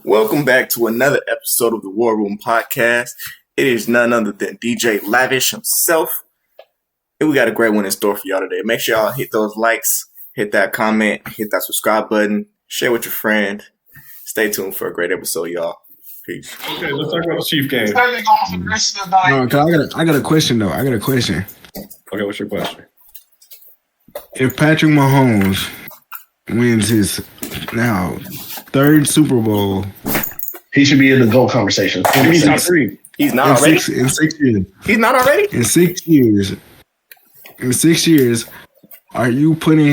Welcome back to another episode of the War Room Podcast. It is none other than DJ Lavish himself. And we got a great one in store for y'all today. Make sure y'all hit those likes, hit that comment, hit that subscribe button, share with your friend. Stay tuned for a great episode, y'all. Peace. Okay, let's talk about the Chief game. No, I got a question though. Okay, what's your question? If Patrick Mahomes wins his now third Super Bowl, he should be in the GOAT conversation. He's top three. He's not already? in 6 years. He's not already? In 6 years. In 6 years, are you moving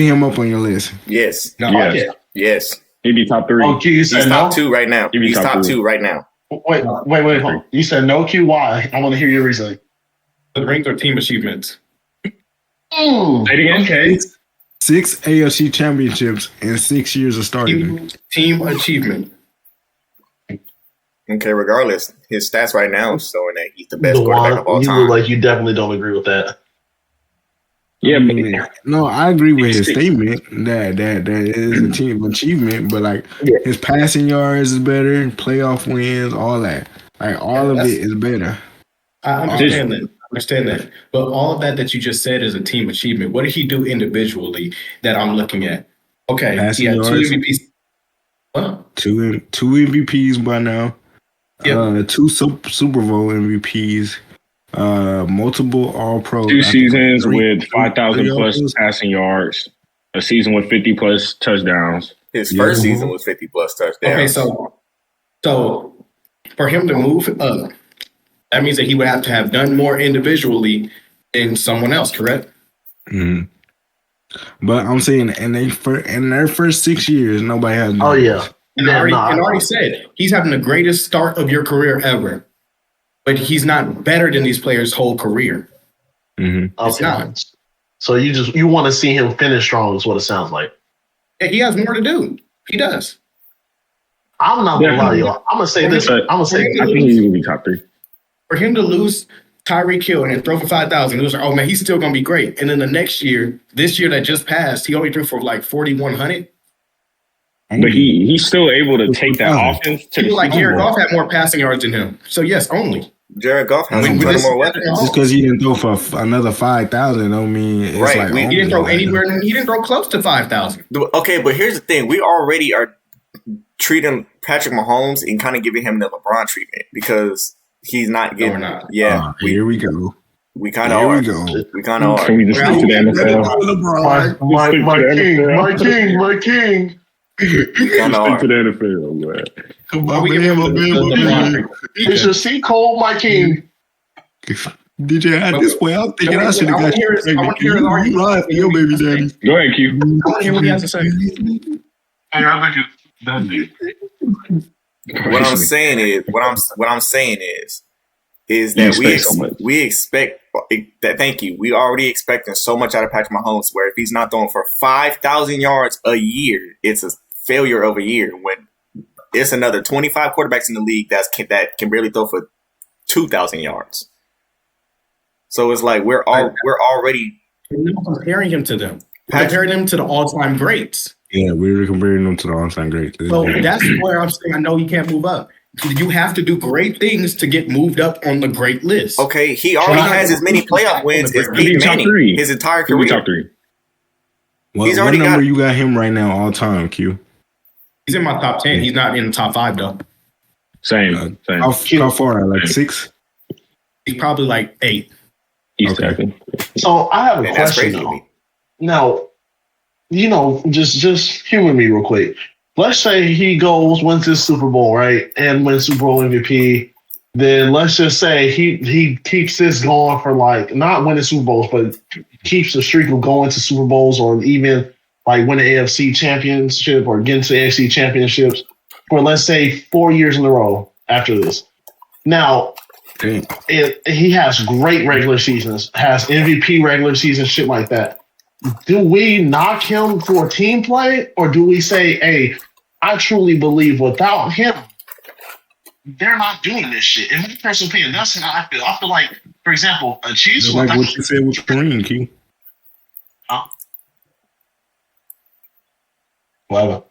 him up on your list? Yes. No, Yes. Yes. He'd be top three. Oh, Q, you said He's no? top two right now. He'd be He's top top three. two right now. Wait, hold on. You said no, Q, why? I want to hear your reasoning. The ranked or team achievements. Say Mm, it again. okay. 6 AFC championships in 6 years of starting. Team achievement. Okay, regardless, his stats right now is showing that he's the best The quarterback one, of all you time. look like you definitely don't agree with that. Yeah, No, I agree with his statement that is a team achievement, but like his passing yards is better, playoff wins, all that. Like all of it is better. I understand that. But all of that you just said is a team achievement. What did he do individually that I'm looking at? Okay, Passing he had two yards. MVPs. What? Two MVPs by now. Yep. Two Super Bowl MVPs. Multiple All-Pro. 2 seasons with three 5,000 plus offers. passing yards, a season with 50 plus touchdowns. His first Yeah. season was 50 plus touchdowns. Okay, so for him to move up, that means that he would have to have done more individually than someone else, correct? Mhm. But I'm saying in their first 6 years, nobody has. Oh, yeah. And Yeah, I no, already said he's having the greatest start of your career ever, but he's not better than these players' whole career. Mhm. It's not. So you want to see him finish strong is what it sounds like. Yeah, he has more to do. He does. I'm not going to lie to y'all. I'm going to say this. I'm going to say I think he's going to be top three. For him to lose Tyreek Hill and then throw for 5,000, it was like, oh man, he's still going to be great. And then the next year, this year that just passed, he only threw for like 4,100. But he's still able to take that offense to the People like Super Jared Bowl. Goff had more passing yards than him. So yes, only. Jared Goff has When a ton this- more weapons. Just because he didn't throw for another 5,000, don't mean it's Right, like he He didn't throw only. anywhere. He didn't throw close to 5,000. Okay, but here's the thing. We already are treating Patrick Mahomes and kind of giving him the LeBron treatment because he's not getting. we're not. Yeah, Here we go. we kind of Here are. we go. We kind of Can are. we just stick to the NFL? My king. Kind of Stick to are. the NFL, man. Are we giving him the It's a C. Cole, my king. DJ, at this point, I'm thinking I should have got you. I wanna hear his argument. You lied for your baby daddy. Go ahead, Q. I want to hear what he has to say. What I'm saying is You that expect so much. we expect that. Thank you. We already expecting so much out of Patrick Mahomes. Where if he's not throwing for 5,000 yards a year, it's a failure of a year. When it's another 25 quarterbacks in the league that can barely throw for 2,000 yards. So it's like we're already We're not comparing him to them. We're comparing him to the all-time greats. Yeah, we were comparing them to the all-time greats. So that's where I'm saying I know he can't move up. You have to do great things to get moved up on the great list. okay. He already has as many playoff wins as He'll be Peyton top Manning three. his entire He'll be career. top three. He's already what number got- you got him right now all time, Q? He's in my top 10. He's not in the top 5 though. Same. How far? Like 6? He's probably like 8. He's Okay. second. So I have a Man, that's question crazy to though. me. Now, just humor me real quick. Let's say he wins this Super Bowl, right? And wins Super Bowl MVP. Then let's just say he keeps this going for like not winning Super Bowls, but keeps the streak of going to Super Bowls or even like winning AFC championship or getting to AFC championships for let's say 4 years in a row after this. Now, Damn. he has great regular seasons, has MVP regular season, shit like that. Do we knock him for team play, or do we say, hey, I truly believe without him, they're not doing this shit? In my personal opinion, that's how I feel. I feel like, for example, a Chiefs Just like what you said with Kareem, Q. Whatever.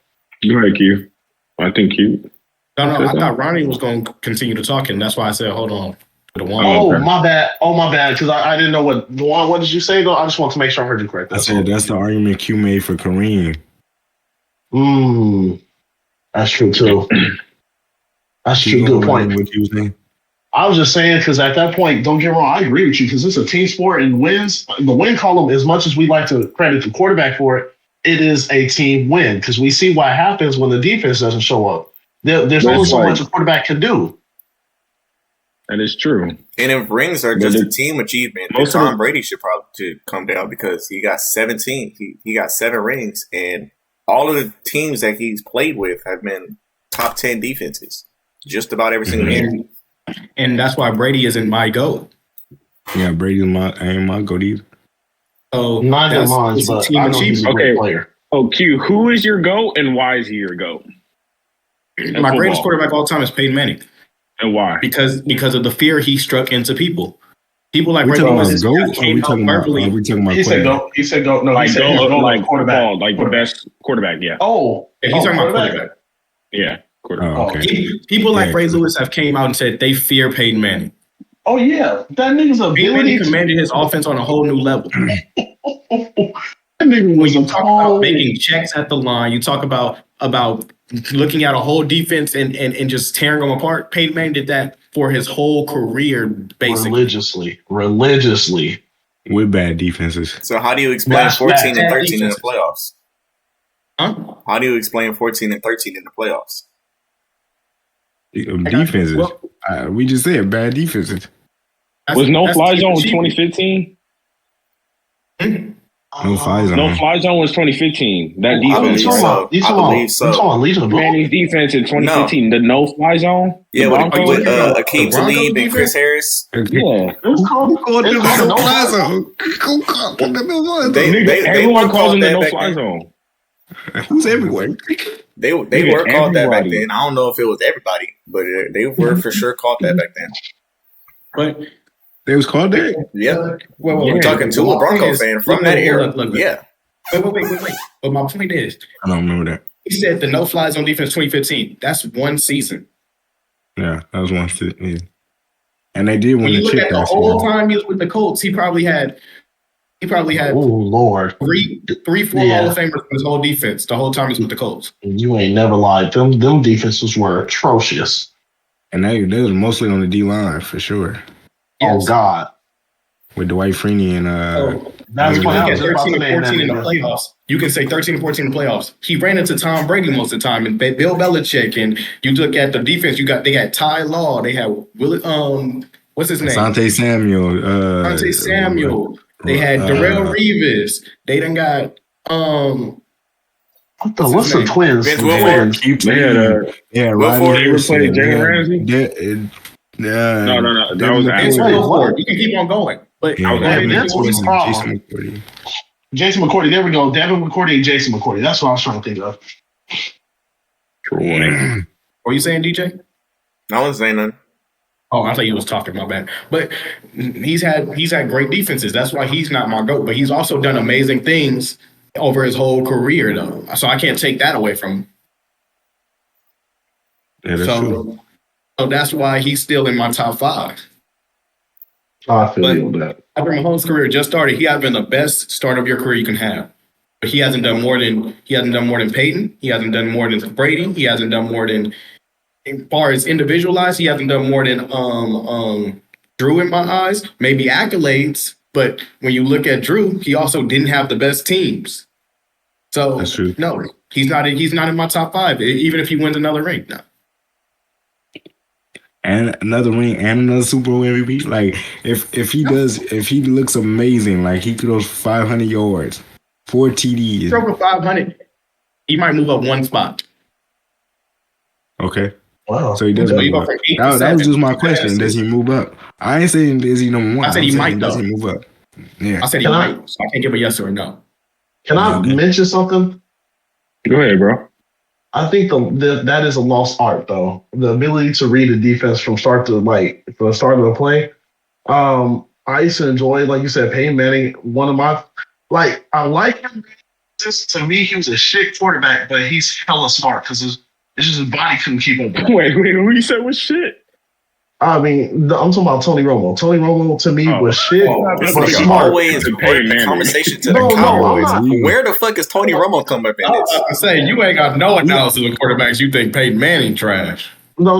Go ahead, Q. I think Q. No, I thought Ronnie was going to continue to talk, and that's why I said, hold on. Oh, okay. My bad. Because I didn't know what did you say, though? I just want to make sure I heard you correct. I said that's the argument Q made for Kareem. That's true, too. That's true. Good point. What you saying? I was just saying, because at that point, don't get me wrong, I agree with you, because it's a team sport, and the win column, as much as we like to credit the quarterback for it, it is a team win, because we see what happens when the defense doesn't show up. There's only so much a quarterback can do. That is true. And if rings are just a team achievement, then Tom Brady should probably come down because he got 17. He got 7 rings, and all of the teams that he's played with have been top 10 defenses, just about every single year. And that's why Brady isn't my GOAT. Yeah, Brady ain't my GOAT either. Oh, neither mine, but I know he's a great player. Oh, Q, who is your GOAT and why is he your GOAT? My greatest quarterback of all time is Peyton Manning. And why? Because of the fear he struck into people. People like Ray Lewis came out verbally. He said GOAT. He said GOAT. No, like he said like quarterback. Like the best quarterback, yeah. Yeah, he's talking about quarterback. Yeah, quarterback. Oh, okay. People like Ray Lewis have came out and said they fear Peyton Manning. Oh yeah, that nigga's ability. Peyton Manning commanded his offense on a whole new level. That nigga was when you talk about making checks at the line, you talk about looking at a whole defense and just tearing them apart. Peyton Manning did that for his whole career, basically. Religiously. With bad defenses. So how do you explain 14 and 13 in the playoffs? Huh? How do you explain 14 and 13 in the playoffs? Defenses. We just said bad defenses. Was no fly zone 2015? No fly zone. No fly zone was 2015. That defense. I believe so. Manning's defense in 2015. The no fly zone. Yeah, with Akeem Talib and Chris Harris. Yeah. Who's called the no fly zone? Everyone calls him the no fly zone. Who's everywhere? They were called that back then. I don't know if it was everybody, but they were for sure called that back then. But they was called that? Yeah. We're talking to a Bronco fan from that era. Yeah. Wait. But my point is, I don't remember that. He said the no-fly zone defense 2015. That's one season. Yeah, that was one season. Yeah. And they did win the chip. When you look at the whole time he was with the Colts, he probably had. Oh Lord, three, 4 Hall of Famers for his whole defense the whole time he was with the Colts. You ain't never lied. Them defenses were atrocious, and they was mostly on the D line for sure. Yes. Oh God, with Dwight Freeney and that's what I was 13 and 14 in the playoffs. You can say 13 and 14 in the playoffs. He ran into Tom Brady most of the time and Bill Belichick. And you look at the defense. They had Ty Law. They had what's his name? Asante Samuel. They had Darrell Reeves. They done got what's the twins? Vince Wilfork. They were playing Jalen Ramsey. No. That was Wilfork. You can keep on going, but Jason McCourty. There we go. Devin McCourty and Jason McCourty. That's what I was trying to think of. What are you saying, DJ? I wasn't saying nothing. Oh, I thought you was talking. My bad. But he's had great defenses. That's why he's not my GOAT. But he's also done amazing things over his whole career, though. So I can't take that away from him. Yeah, that's true. So that's why he's still in my top 5. I feel you on that. After Mahomes' career just started, he has been the best start of your career you can have. But he hasn't done more than Peyton. He hasn't done more than Brady. He hasn't done more than, as far as individualized, he hasn't done more than Drew in my eyes. Maybe accolades, but when you look at Drew, he also didn't have the best teams. So that's true. No, he's not in my top 5, even if he wins another ring. No. And another ring and another Super Bowl MVP. Like if he looks amazing, like he throws 500 yards, 4 TDs. Throw for 500, he might move up 1 spot. Okay. Wow. So he doesn't move up. That was just my question. Does he move up? I ain't saying is he number 1. I said he might. Does he move up? Yeah. I said he might. So I can't give a yes or a no. Can I mention something? Go ahead, bro. I think that is a lost art, though. The ability to read a defense from the start of the play. I used to enjoy, like you said, Peyton Manning. One of my I like him to me, he was a shit quarterback, but he's hella smart because it's just his body couldn't keep up. Wait, who you said was shit? I mean, I'm talking about Tony Romo. Tony Romo to me was shit, but smart. Always bring the conversation to the Cowboys. Where the fuck is Tony Romo come up in this? I say you ain't got no analysis of quarterbacks. You think Peyton Manning trash? No.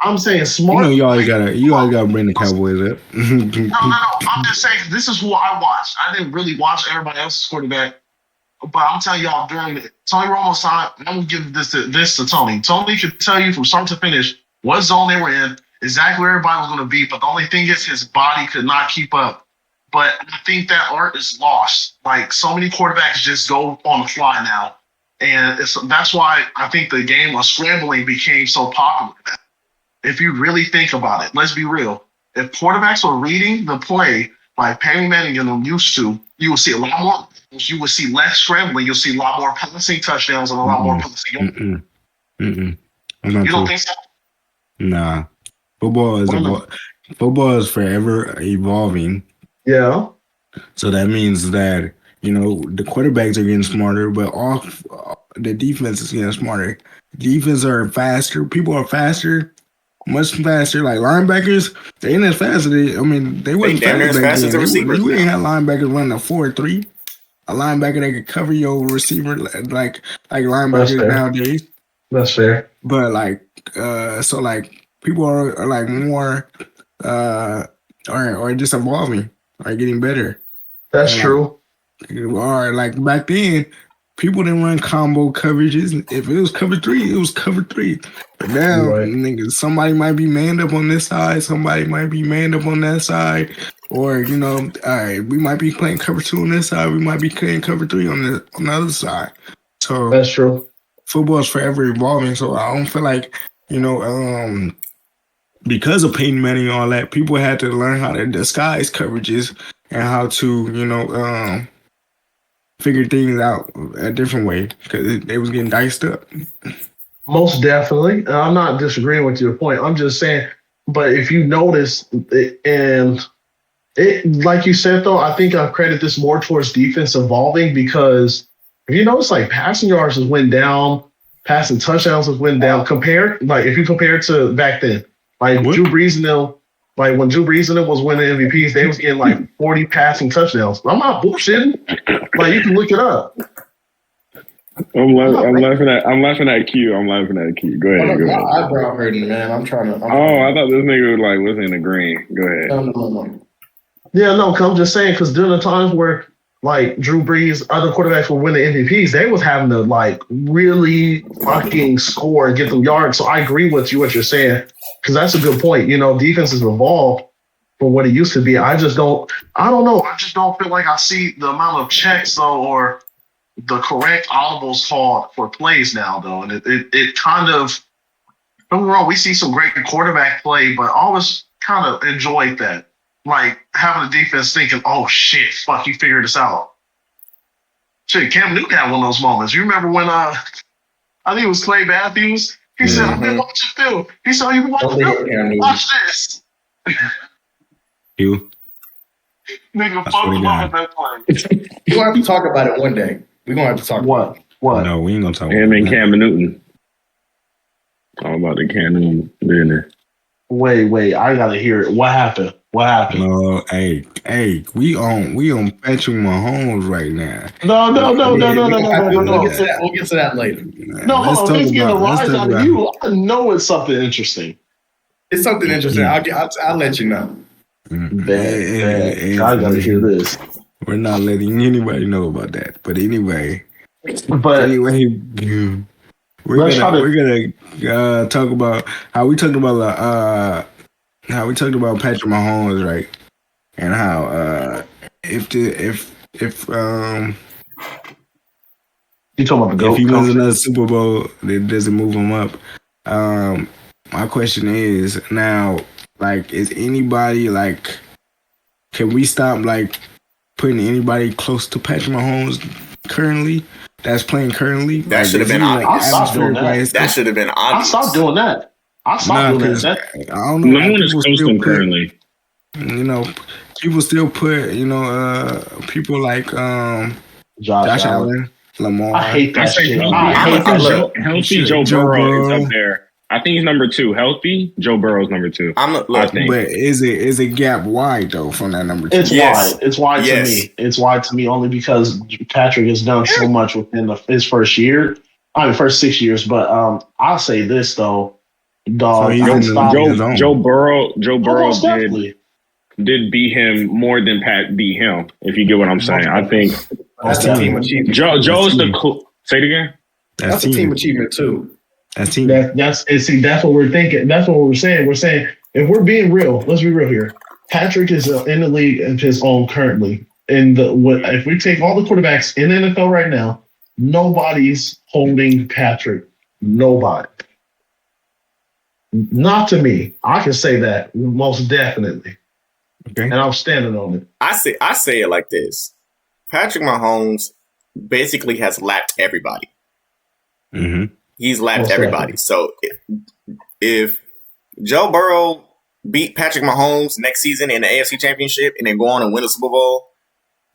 I'm saying smart. You always gotta bring the Cowboys up. No. I'm just saying this is who I watched. I didn't really watch everybody else's quarterback, but I'm telling y'all during Tony Romo's time, I'm gonna give this to Tony. Tony could tell you from start to finish what zone they were in, exactly where everybody was going to be. But the only thing is his body could not keep up. But I think that art is lost. Like, so many quarterbacks just go on the fly now. And that's why I think the game of scrambling became so popular. If you really think about it, let's be real. If quarterbacks were reading the play like Peyton Manning and them used to, you will see a lot more. You will see less scrambling. You'll see a lot more passing touchdowns and a lot more passing. You don't think so? Nah, football is forever evolving. Yeah. So that means that the quarterbacks are getting smarter, but the defense is getting smarter. Defense are faster. People are faster, much faster. Like linebackers, they ain't as fast as they wasn't as fast as the receivers. You ain't had linebackers running a 4-3. A linebacker that could cover your receiver like linebackers nowadays. That's fair. But so people are like more or just evolving or getting better. That's true. Or like back then, people didn't run combo coverages. If it was cover 3, it was cover 3. But now, niggas, somebody might be manned up on this side, somebody might be manned up on that side. Or, all right, we might be playing cover 2 on this side, we might be playing cover 3 on the other side. So that's true. Football is forever evolving, so I don't feel like, because of Peyton Manning and all that, people had to learn how to disguise coverages and how to, figure things out a different way because they was getting diced up. Most definitely. I'm not disagreeing with your point. I'm just saying, but if you notice, like you said, though, I think I credit this more towards defense evolving because if you notice, like passing yards has went down, passing touchdowns has went down. If you compare to back then, like Drew Brees and them, like when Drew Brees and them was winning MVPs, they was getting like 40 passing touchdowns. I'm not bullshitting. Like you can look it up. I'm laughing at Q. Go ahead. My eyebrow hurting, man. I thought this nigga was in the green. Go ahead. No. Yeah, no, I'm just saying because during the times where like Drew Brees, other quarterbacks were winning MVPs, they was having to like really fucking score and get them yards. So I agree with what you're saying because that's a good point. Defense has evolved from what it used to be. I don't know. I just don't feel like I see the amount of checks though, or the correct audibles called for plays now though. And it kind of, don't get me wrong, we see some great quarterback play, but I always kind of enjoyed that. Like having the defense thinking, oh shit, fuck, you figured this out. Shit, Cam Newton had one of those moments. You remember when I think it was Clay Matthews? He said, I've been watching film. He said, you been watching film? Watch this. You. Nigga, fuck love that play. We're gonna have to talk about it one day. We're gonna have to talk about it. What? No, we ain't gonna talk about him and Cam Newton. Talk about the Cam Newton dinner. Wait, I gotta hear it. What happened? No, hey, we on Patrick Mahomes right now. No. We'll get to that later. No, hold on. Let's get a rise out of you. I know it's something interesting. It's something interesting. I'll let you know. I gotta hear this. We're not letting anybody know about that. But anyway, we're gonna talk about how we talked about Patrick Mahomes, right? And how if you talking about the GOAT, if he wins another Super Bowl, it doesn't move him up. My question is now, like, is anybody like, can we stop like putting anybody close to Patrick Mahomes currently? That's playing currently. That should have been obvious. That should have been obvious. I stopped doing that. I don't know. No one is close to him currently. People still put, people like Josh Allen. Lamar. I hate that shit. Healthy Joe Burrow is up there. I think he's number 2. Healthy Joe Burrow's number 2. But is it gap wide though from that number 2? It's wide. It's wide to me. It's wide to me only because Patrick has done so much within his first year. First 6 years. But I'll say this though, dog. Joe Burrow did beat him more than Pat beat him. If you get what I'm saying, I think that's a team achievement. Joe's the say it again. That's a team achievement too. That's what we're thinking. That's what we're saying. We're saying if we're being real, let's be real here. Patrick is in the league of his own currently. If we take all the quarterbacks in the NFL right now, nobody's holding Patrick. Nobody. Not to me. I can say that most definitely. Okay. And I'm standing on it. I say it like this. Patrick Mahomes basically has lapped everybody. Mm-hmm. He's lapped everybody. So if Joe Burrow beat Patrick Mahomes next season in the AFC Championship and then go on and win the Super Bowl,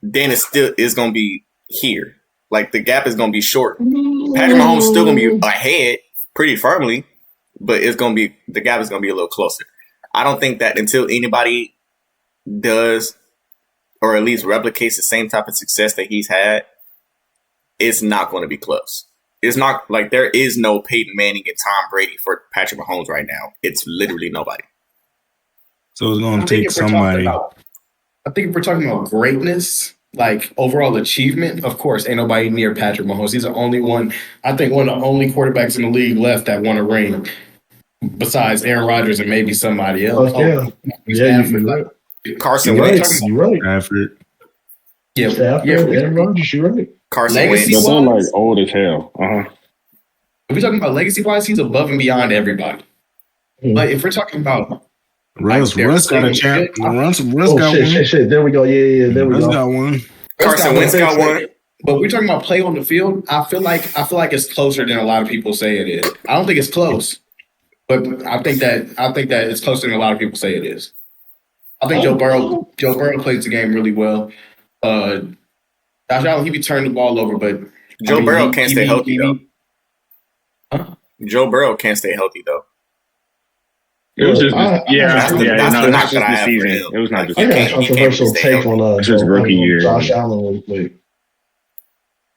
then it still is going to be here. Like the gap is going to be short. Patrick Mahomes is still going to be ahead pretty firmly, but the gap is going to be a little closer. I don't think that until anybody does or at least replicates the same type of success that he's had, it's not going to be close. It's not like there is no Peyton Manning and Tom Brady for Patrick Mahomes right now. It's literally nobody. So it's going to take somebody. I think if we're talking about greatness, like overall achievement, of course, ain't nobody near Patrick Mahomes. He's the only one, I think one of the only quarterbacks in the league left that won a ring besides Aaron Rodgers and maybe somebody else. Carson Wentz. You're right. Stafford. Aaron Rodgers, you're right. Carson Wentz. But they're like old as hell. If we're talking about legacy-wise, he's above and beyond everybody. But if we're talking about Russ got a champ. Russ got one. Shit. There we go. Yeah. There we go. Russ got one. Carson Wentz got one. But we're talking about play on the field. I feel like it's closer than a lot of people say it is. I don't think it's close, but I think that it's closer than a lot of people say it is. I think Joe Burrow plays the game really well. Josh Allen, he be turning the ball over, but Joe Burrow can't stay healthy though. Joe Burrow can't stay healthy though. It was just that's the knock that I have for him. It was not just I got a controversial take on his rookie year. Josh Allen real quick.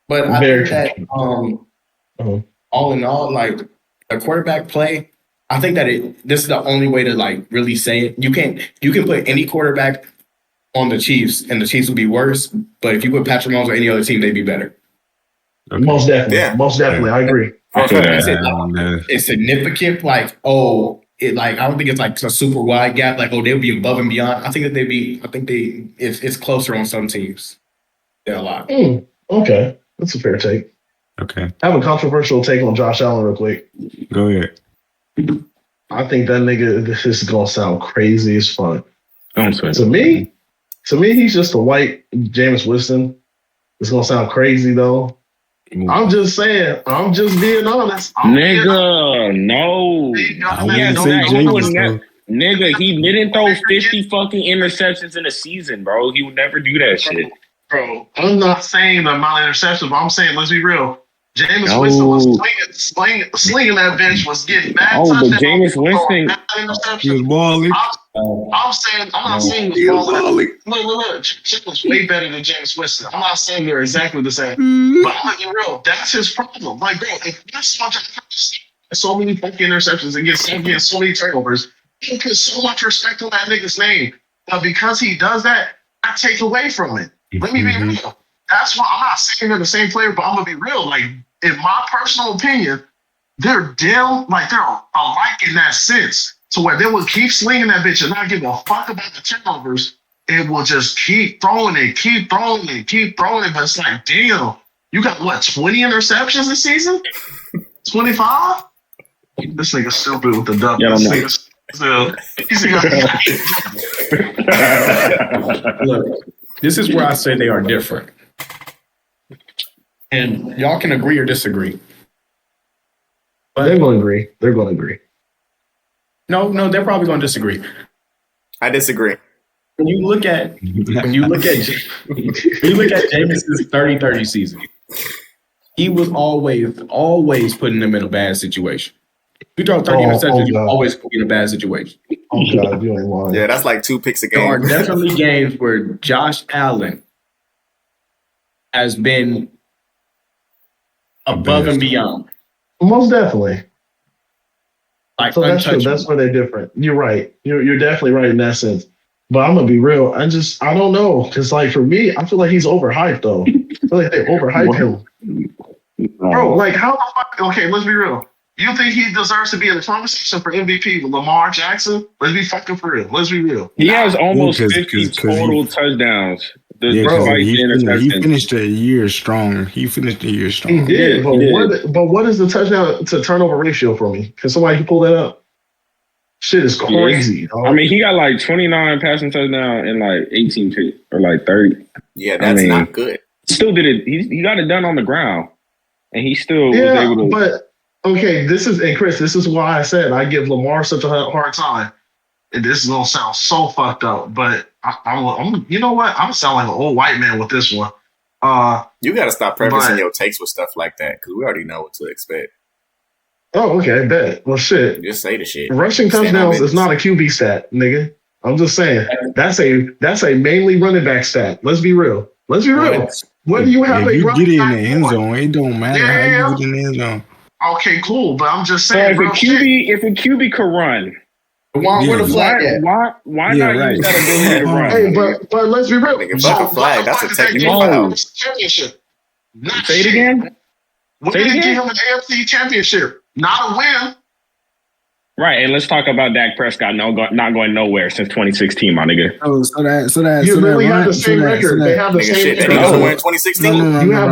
But I think that all in all, like a quarterback play, I think that this is the only way to like really say it. You can put any quarterback on the Chiefs and the Chiefs would be worse. But if you put Patrick Mahomes on any other team, they'd be better. Okay. Most definitely. I agree. It's significant. Like, I don't think it's like a super wide gap. Like, they'll be above and beyond. I think that it's closer on some teams than a lot. Okay. That's a fair take. Okay. I have a controversial take on Josh Allen real quick. Go ahead. I think that nigga, this is going to sound crazy as fuck. To me, he's just a white Jameis Winston. It's going to sound crazy, though. I'm just saying. I'm just being honest. Nigga, no. Nigga, he didn't throw 50 fucking interceptions in a season, bro. He would never do that shit. Bro, I'm not saying the amount of interceptions, but I'm saying, let's be real. Jameis Winston was slinging that bench, was getting mad. But Jameis Winston, he was balling. I'm not saying he was balling. Look, Chip was way better than Jameis Winston. I'm not saying they're exactly the same, but I'm being real. That's his problem. Like, bro, if that's so many fucking interceptions and getting so many turnovers, he put so much respect on that nigga's name. But because he does that, I take away from it. Let me be real. That's why I'm not saying they're the same player, but I'm gonna be real. Like, in my personal opinion, they're alike in that sense. So where they will keep slinging that bitch and not give a fuck about the turnovers, it will just keep throwing it. But it's like, damn, you got what, 20 interceptions this season? 25? This nigga stupid with the duck. Yeah, Look, this is where I say they are different. And y'all can agree or disagree. But they're going to agree. They're going to agree. No, they're probably going to disagree. I disagree. when you look at Jameis's 30-30 season, he was always putting them in a bad situation. You throw 30 interceptions, you always put in a bad situation. Oh God, you ain't lying. Yeah, that's like 2 picks a game. There are definitely games where Josh Allen has been above and beyond. Most definitely. Like so that's true. That's where they're different. You're right. You're definitely right in that sense. But I'm gonna be real. I don't know. Cause like for me, I feel like he's overhyped though. I feel like they overhype him. Bro, like how the fuck? Okay, let's be real. You think he deserves to be in the conversation for MVP with Lamar Jackson? Let's be fucking for real. Let's be real. He has almost 50 total touchdowns. He finished the year strong. He did. But what is the touchdown to turnover ratio for me? Can somebody pull that up? Shit is crazy. I mean, he got like 29 passing touchdowns and like 18 picks or like 30. Yeah, that's not good. Still did it. He got it done on the ground, and he still was able to. But okay, Chris, this is why I said I give Lamar such a hard time. And this is gonna sound so fucked up, but I'm you know what? I'm gonna sound like an old white man with this one. You got to stop prefacing your takes with stuff like that because we already know what to expect. Oh, okay, bet. Well, shit. Just say the shit. Rushing touchdowns is not a QB stat, nigga. I'm just saying that's a mainly running back stat. Let's be real. What do you have? If you get it in the end zone, it don't matter how you get in the end zone. Okay, cool, but I'm just saying. So if a QB could run. Where the flag at? Why not use that ability to run? Hey, but let's be real. Fuck a flag. That's a technical foul. Championship. Say it again. We didn't give him an AFC championship. Not a win. Right, and let's talk about Dak Prescott not going nowhere since 2016, my nigga. So really have the same record. They have the same record. They didn't win in 2016. You have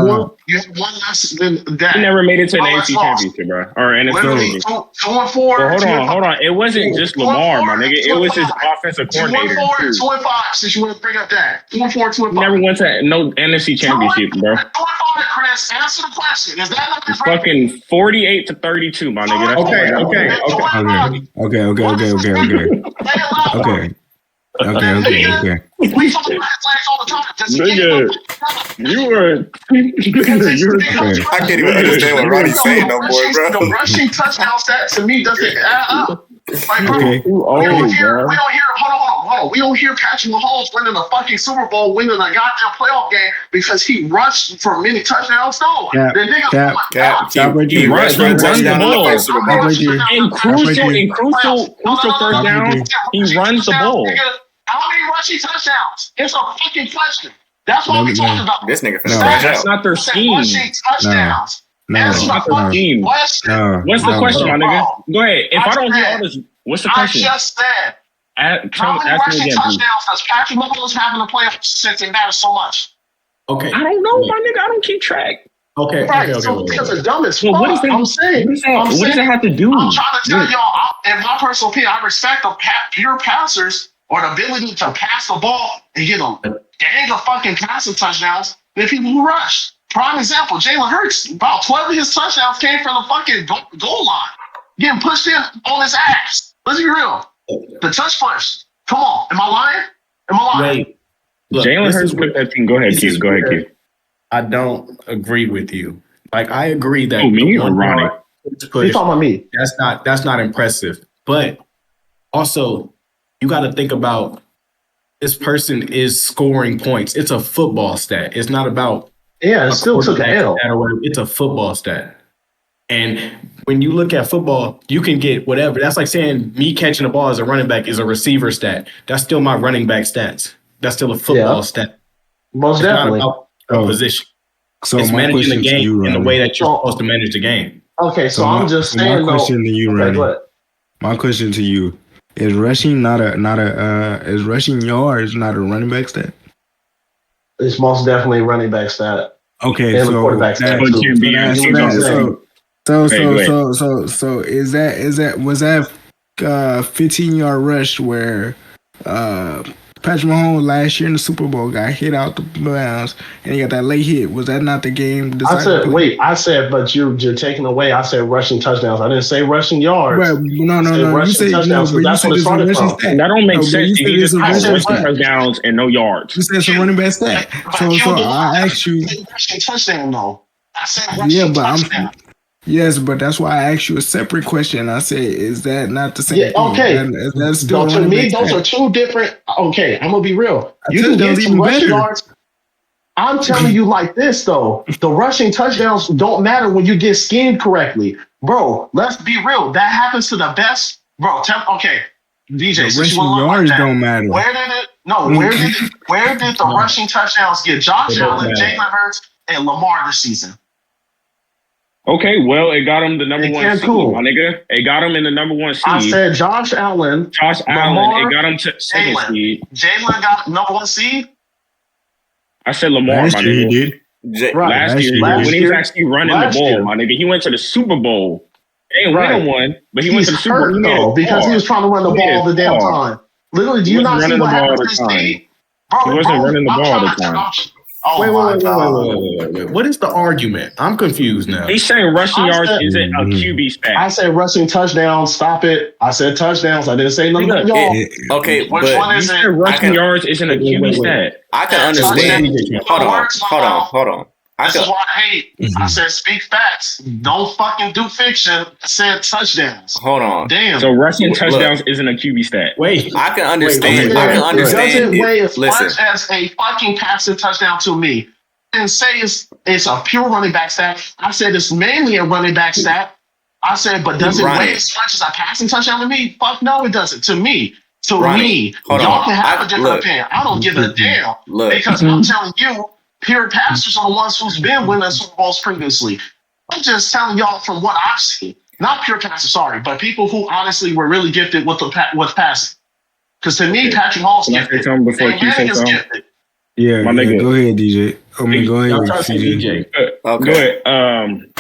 one less than Dak. He never made it to an AFC championship, bro, or NFL. Literally 2-4. Hold on. It wasn't just Lamar, my nigga. It was his offensive coordinator. 2-4, 2-5. Since you want to bring up that 2-4, 2-5. Never went to no NFC championship, bro. 2-5, Chris. Answer the question. Is that not his record? Fucking 48-32, my nigga. Okay. Okay. We talk about flags all the time. Nigga, you were. I can't even understand what Ronnie's saying no more, bro. The rushing touchdown stat to me doesn't add up. Like, bro, Okay. we don't hear. Hold on. We don't hear Patrick Mahomes winning a fucking Super Bowl, winning a goddamn playoff game because he rushed for many touchdowns. No, the nigga. He runs the ball. In crucial first downs, he runs the ball. How many rushing touchdowns? It's a fucking question. That's what we're talking about. This nigga That's not their scheme. Rushing touchdowns. That's not their scheme. What's the question, my nigga? Go ahead. If I don't hear all this, what's the question? I just said. How many rushing touchdowns does Patrick Mahomes have in the playoffs since it matters so much? Okay. I don't know, my nigga. I don't keep track. Okay. So because it's dumb as fuck. What does that have to do? I'm trying to tell y'all, in my personal opinion, I respect the pure passers or the ability to pass the ball and get a dang of fucking passing touchdowns than people who rush. Prime example, Jalen Hurts, about 12 of his touchdowns came from the fucking goal line. Getting pushed in on his ass. Let's be real. The touch push. Come on. Am I lying? Wait. Look, Jalen Hurts with that team. Go ahead, Keith. I don't agree with you. Like, I agree that me or Ronnie? You talking about me? That's not impressive. But also, you got to think about this person is scoring points. It's a football stat. It's not about it still took an L. It's a football stat. And when you look at football, you can get whatever. That's like saying me catching the ball as a running back is a receiver stat. That's still my running back stats. That's still a football stat. Most definitely. Not about a position. So it's managing the game in the way that you're supposed to manage the game. Okay, so I'm just saying. My question to you, Ronnie. My question to you is: rushing is rushing yards not a running back stat? It's most definitely a running back stat. Okay, and so quarterback stat So is that 15-yard rush where Patrick Mahomes last year in the Super Bowl got hit out the Browns, and he got that late hit. Was that not the game? I said, but you're taking away. I said rushing touchdowns. I didn't say rushing yards. But no. You said touchdowns. no, but you That's said what it it's a started rushing from. stat. That don't make sense. He just had rushing what? touchdowns and no yards. You said it's a running back stat. So I asked you. Rushing touchdown, though. I said Yeah, rushing but touchdown. Yes, but that's why I asked you a separate question. I said, is that not the same thing? Okay. That's still to me, those are two different. Okay, I'm gonna be real. You can get some rushing yards. I'm telling you like this though, the rushing touchdowns don't matter when you get schemed correctly, bro. Let's be real. That happens to the best, bro. Okay, DJ, the rushing yards don't matter. Where did the rushing touchdowns get Josh Allen, Jalen Hurts, and Lamar this season? Okay, well, it got him the number one seed, my nigga. It got him in the number one seed. I said Josh Allen. Lamar, it got him to second seed. Jalen got number one seed? I said Lamar, last my year nigga. He did. Last year, when he was actually running the ball, my nigga. He went to the Super Bowl. They ain't win one, but he went to the Super Bowl. Because he was trying to run the ball all the damn time. Literally, do you not see what happened to his team? He wasn't running the ball all the time. Wait. What is the argument? I'm confused now. He's saying rushing yards isn't a QB stat. I said rushing touchdowns. Stop it. I said touchdowns. I didn't say nothing about y'all. Okay, which one is it? Rushing yards isn't a QB stat. I can understand. Hold on. This is what I hate. I said speak facts. Don't fucking do fiction. I said touchdowns. Hold on. Damn. So rushing touchdowns isn't a QB stat. Wait. I can understand. I can understand. It doesn't weigh as much as a fucking passive touchdown to me. And say it's a pure running back stat. I said it's mainly a running back stat. I said, but does it weigh as much as a passing touchdown to me? Fuck no, it doesn't. To me. Y'all can have a different opinion. I don't give a damn. Because I'm telling you, pure passers are the ones who's been winning Super Bowls previously. I'm just telling y'all from what I've seen. Not pure passers, sorry, but people who honestly were really gifted with passing. Because to me, Patrick Mahomes gifted. Gifted. Yeah, go ahead, DJ. Go ahead, DJ. Okay. Go ahead.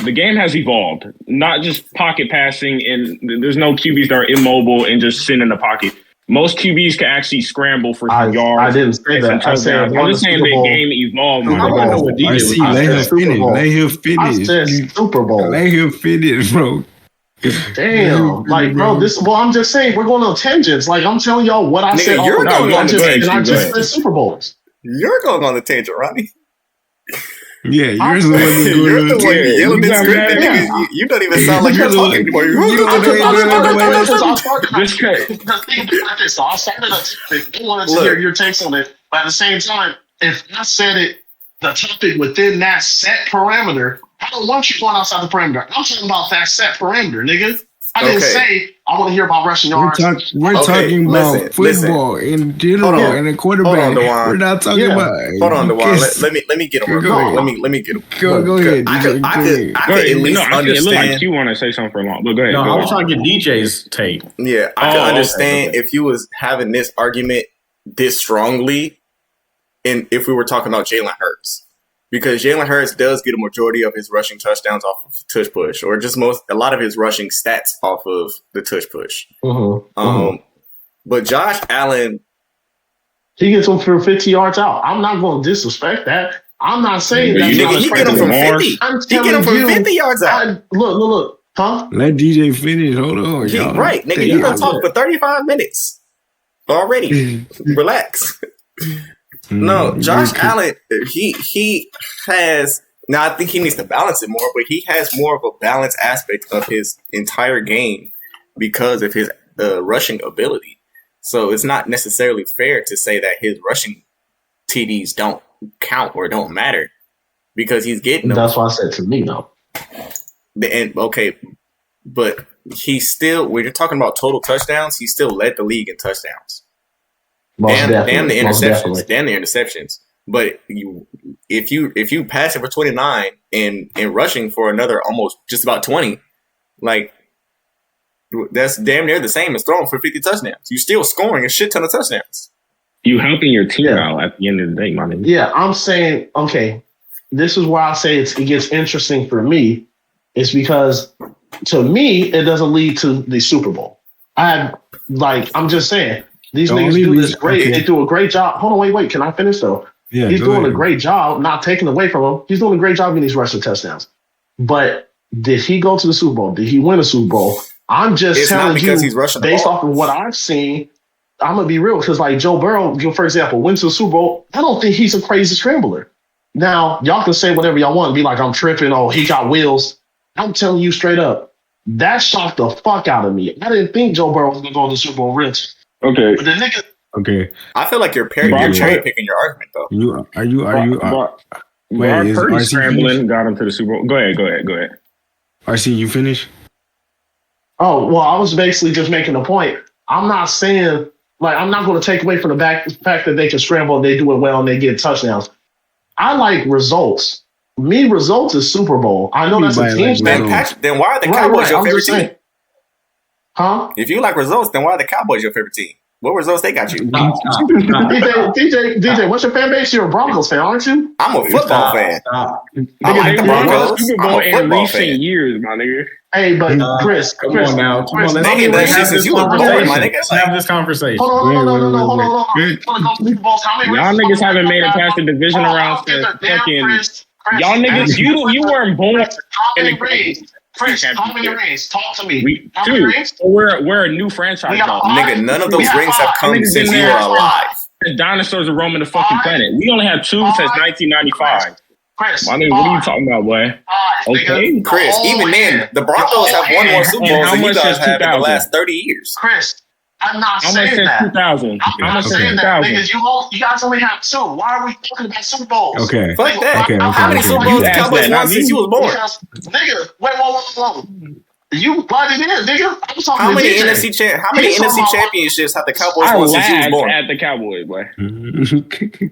The game has evolved. Not just pocket passing, and there's no QBs that are immobile and just sit in the pocket. Most QBs can actually scramble for some yards. I didn't say that. I said I'm just saying the game evolved. I want to know what DJ was. Let him finish. I said Super Bowl. Let him finish, bro. Damn, bro. I'm just saying we're going on tangents. Like I'm telling y'all what I said. You're going on tangents. I just said Super Bowls. You're going on the tangent, Ronnie. Yeah, you're the one yelling and screaming. Nigga, you don't even sound like you're talking anymore. So I started I wanted to hear your takes on it, but at the same time, if I said it, the topic within that set parameter, I don't want you going outside the parameter. I'm talking about that set parameter, nigga. I didn't say I want to hear about rushing yards. We're talking about football in general and a quarterback. We're not talking about. Hold on, Dewan. Let me get him. Let me get him. Go ahead. I could at least understand. It looked like you want to say something for a long, but go ahead. No, I was trying to get DJ's take. Yeah, I can understand if you was having this argument this strongly, and if we were talking about Jalen Hurts. Because Jalen Hurts does get a majority of his rushing touchdowns off of tush push, or just a lot of his rushing stats off of the tush push. But Josh Allen, he gets them for 50 yards out. I'm not going to disrespect that. I'm not saying that. He get them from 50. He get them from 50 yards out. Look, huh? Let DJ finish. Hold on, y'all. Right, nigga, you gonna talk for 35 minutes already. Relax. No, Josh Allen, he has, now I think he needs to balance it more, but he has more of a balanced aspect of his entire game because of his rushing ability. So it's not necessarily fair to say that his rushing TDs don't count or don't matter because he's getting them. That's why I said to me, though. But he's still, when you're talking about total touchdowns, he still led the league in touchdowns. Damn the interceptions. But if you pass it for 29 and rushing for another almost just about 20, like that's damn near the same as throwing for 50 touchdowns. You're still scoring a shit ton of touchdowns. You helping your team out at the end of the day, my nigga. Yeah, I'm saying, okay, this is why I say it gets interesting for me. It's because to me, it doesn't lead to the Super Bowl. I'm just saying. These The niggas only do this reason- great. okay. They do a great job. Hold on, wait. Can I finish though? Yeah, He's go doing ahead. a great job, not taking away from him. He's doing a great job getting these rushing touchdowns. But did he go to the Super Bowl? Did he win a Super Bowl? I'm just It's not telling because you, he's rushing the based ball. off of what I've seen, I'm gonna be real because like Joe Burrow, for example, went to the Super Bowl. I don't think he's a crazy scrambler. Now y'all can say whatever y'all want and be like, I'm tripping. Oh, he got wheels. I'm telling you straight up, that shocked the fuck out of me. I didn't think Joe Burrow was gonna go to the Super Bowl rich. Okay. But the nigga, Okay, I feel like you're Brock cherry Purdy- picking your argument though. Brock is Purdy RC scrambling finished? got him to the Super Bowl. Go ahead. RC, you finish? oh well, I was basically just making a point. I'm not saying like I'm not going to take away from the fact that they can scramble and they do it well and they get touchdowns. I like results. Results is Super Bowl. I know that's a Everybody team likes sport. results. Then why are the Right, Cowboys your I'm favorite just team? saying. Huh? If you like results, then why are the Cowboys your favorite team? What results they got you? DJ, what's your fan base? You're a Broncos fan, aren't you? I'm a football fan. Stop. I like the They won Broncos. Super I'm Bowl a in football recent fan. years, my nigga. Hey, but Chris, Come on now. Come on. Let's They ain't done shit since you was born, my nigga. Let's have this conversation. hold on, Wait. hold on. Good. Wanna go to Super Bowls? How many Y'all rings- niggas haven't made it past the division Hold on, round I'll get since the damn fucking. Chris, Y'all niggas, you weren't born. How many in the- rings? Chris, how many rings? Talk to me. We How many two. rings? We're a new franchise. We got Y'all. five. Nigga, none of We those got rings have five. come Niggas since been you there. were alive. The dinosaurs are roaming the fucking Five. planet. We only have two since Five. 1995. Chris, My nigga, what are you talking about, boy? Five, Okay. nigga. Chris, The whole even then, hand. the Broncos The whole have won more hand. Super And Bowls how than you much guys since have in the 2000? last 30 years. Chris, I'm not How much saying since that. 2000? I'm How not much since saying that, 2000? niggas. You guys only have two. Why are we talking about Super Bowls? Okay. Fuck that. Okay, How many okay. Super Bowls You the asked Cowboys that, won not since me. you was born? Because, nigga, whoa. You brought it in, nigga. I was talking How to many DJ. NFC He's talking about- championships have the Cowboys I won since you was laughed born? at the Cowboys, boy.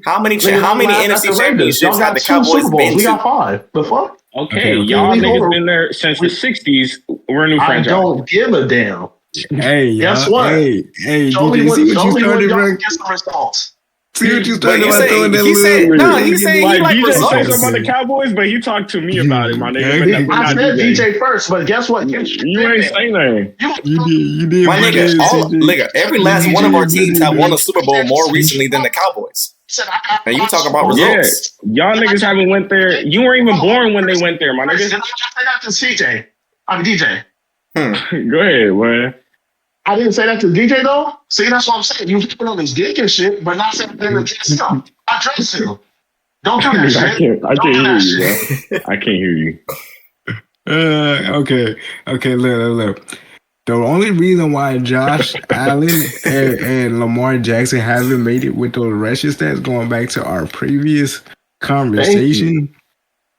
How many Nigga, how I'm many laughing at NFC the Raiders. championships Y'all have got the two Cowboys Super Bowls. been We to? got five. The fuck? Okay, Okay. y'all We niggas hold been there since the 60s. We're a new I franchise. don't give a damn. Hey, Guess y'all. what? Hey, Show me DJ, what see what you y'all started, bro? get some results. See what you But started you by say throwing that he said little. no. He said he Like like DJ said results. something about the Cowboys, but he talked to me about it, my nigga. Yeah. But I not said DJ. DJ first, but guess what? You ain't saying nothing. You did. My what nigga, you all did, nigga, every last You one of our did, teams you have did. won a Super Bowl more recently than the Cowboys. And you talk about Yeah, results. y'all niggas haven't went there. You weren't even born when they went there, my Chris, nigga. did I just say that to CJ? I'm DJ. Go ahead, man. I didn't say that to DJ though. See, that's what I'm saying. You put on this dick and shit, but not saying that to address him. Address him. Don't do that I shit. can't Don't do hear that you, shit. bro. I can't hear you. Okay. Look. The only reason why Josh Allen and Lamar Jackson haven't made it with those rushing stats, going back to our previous conversation,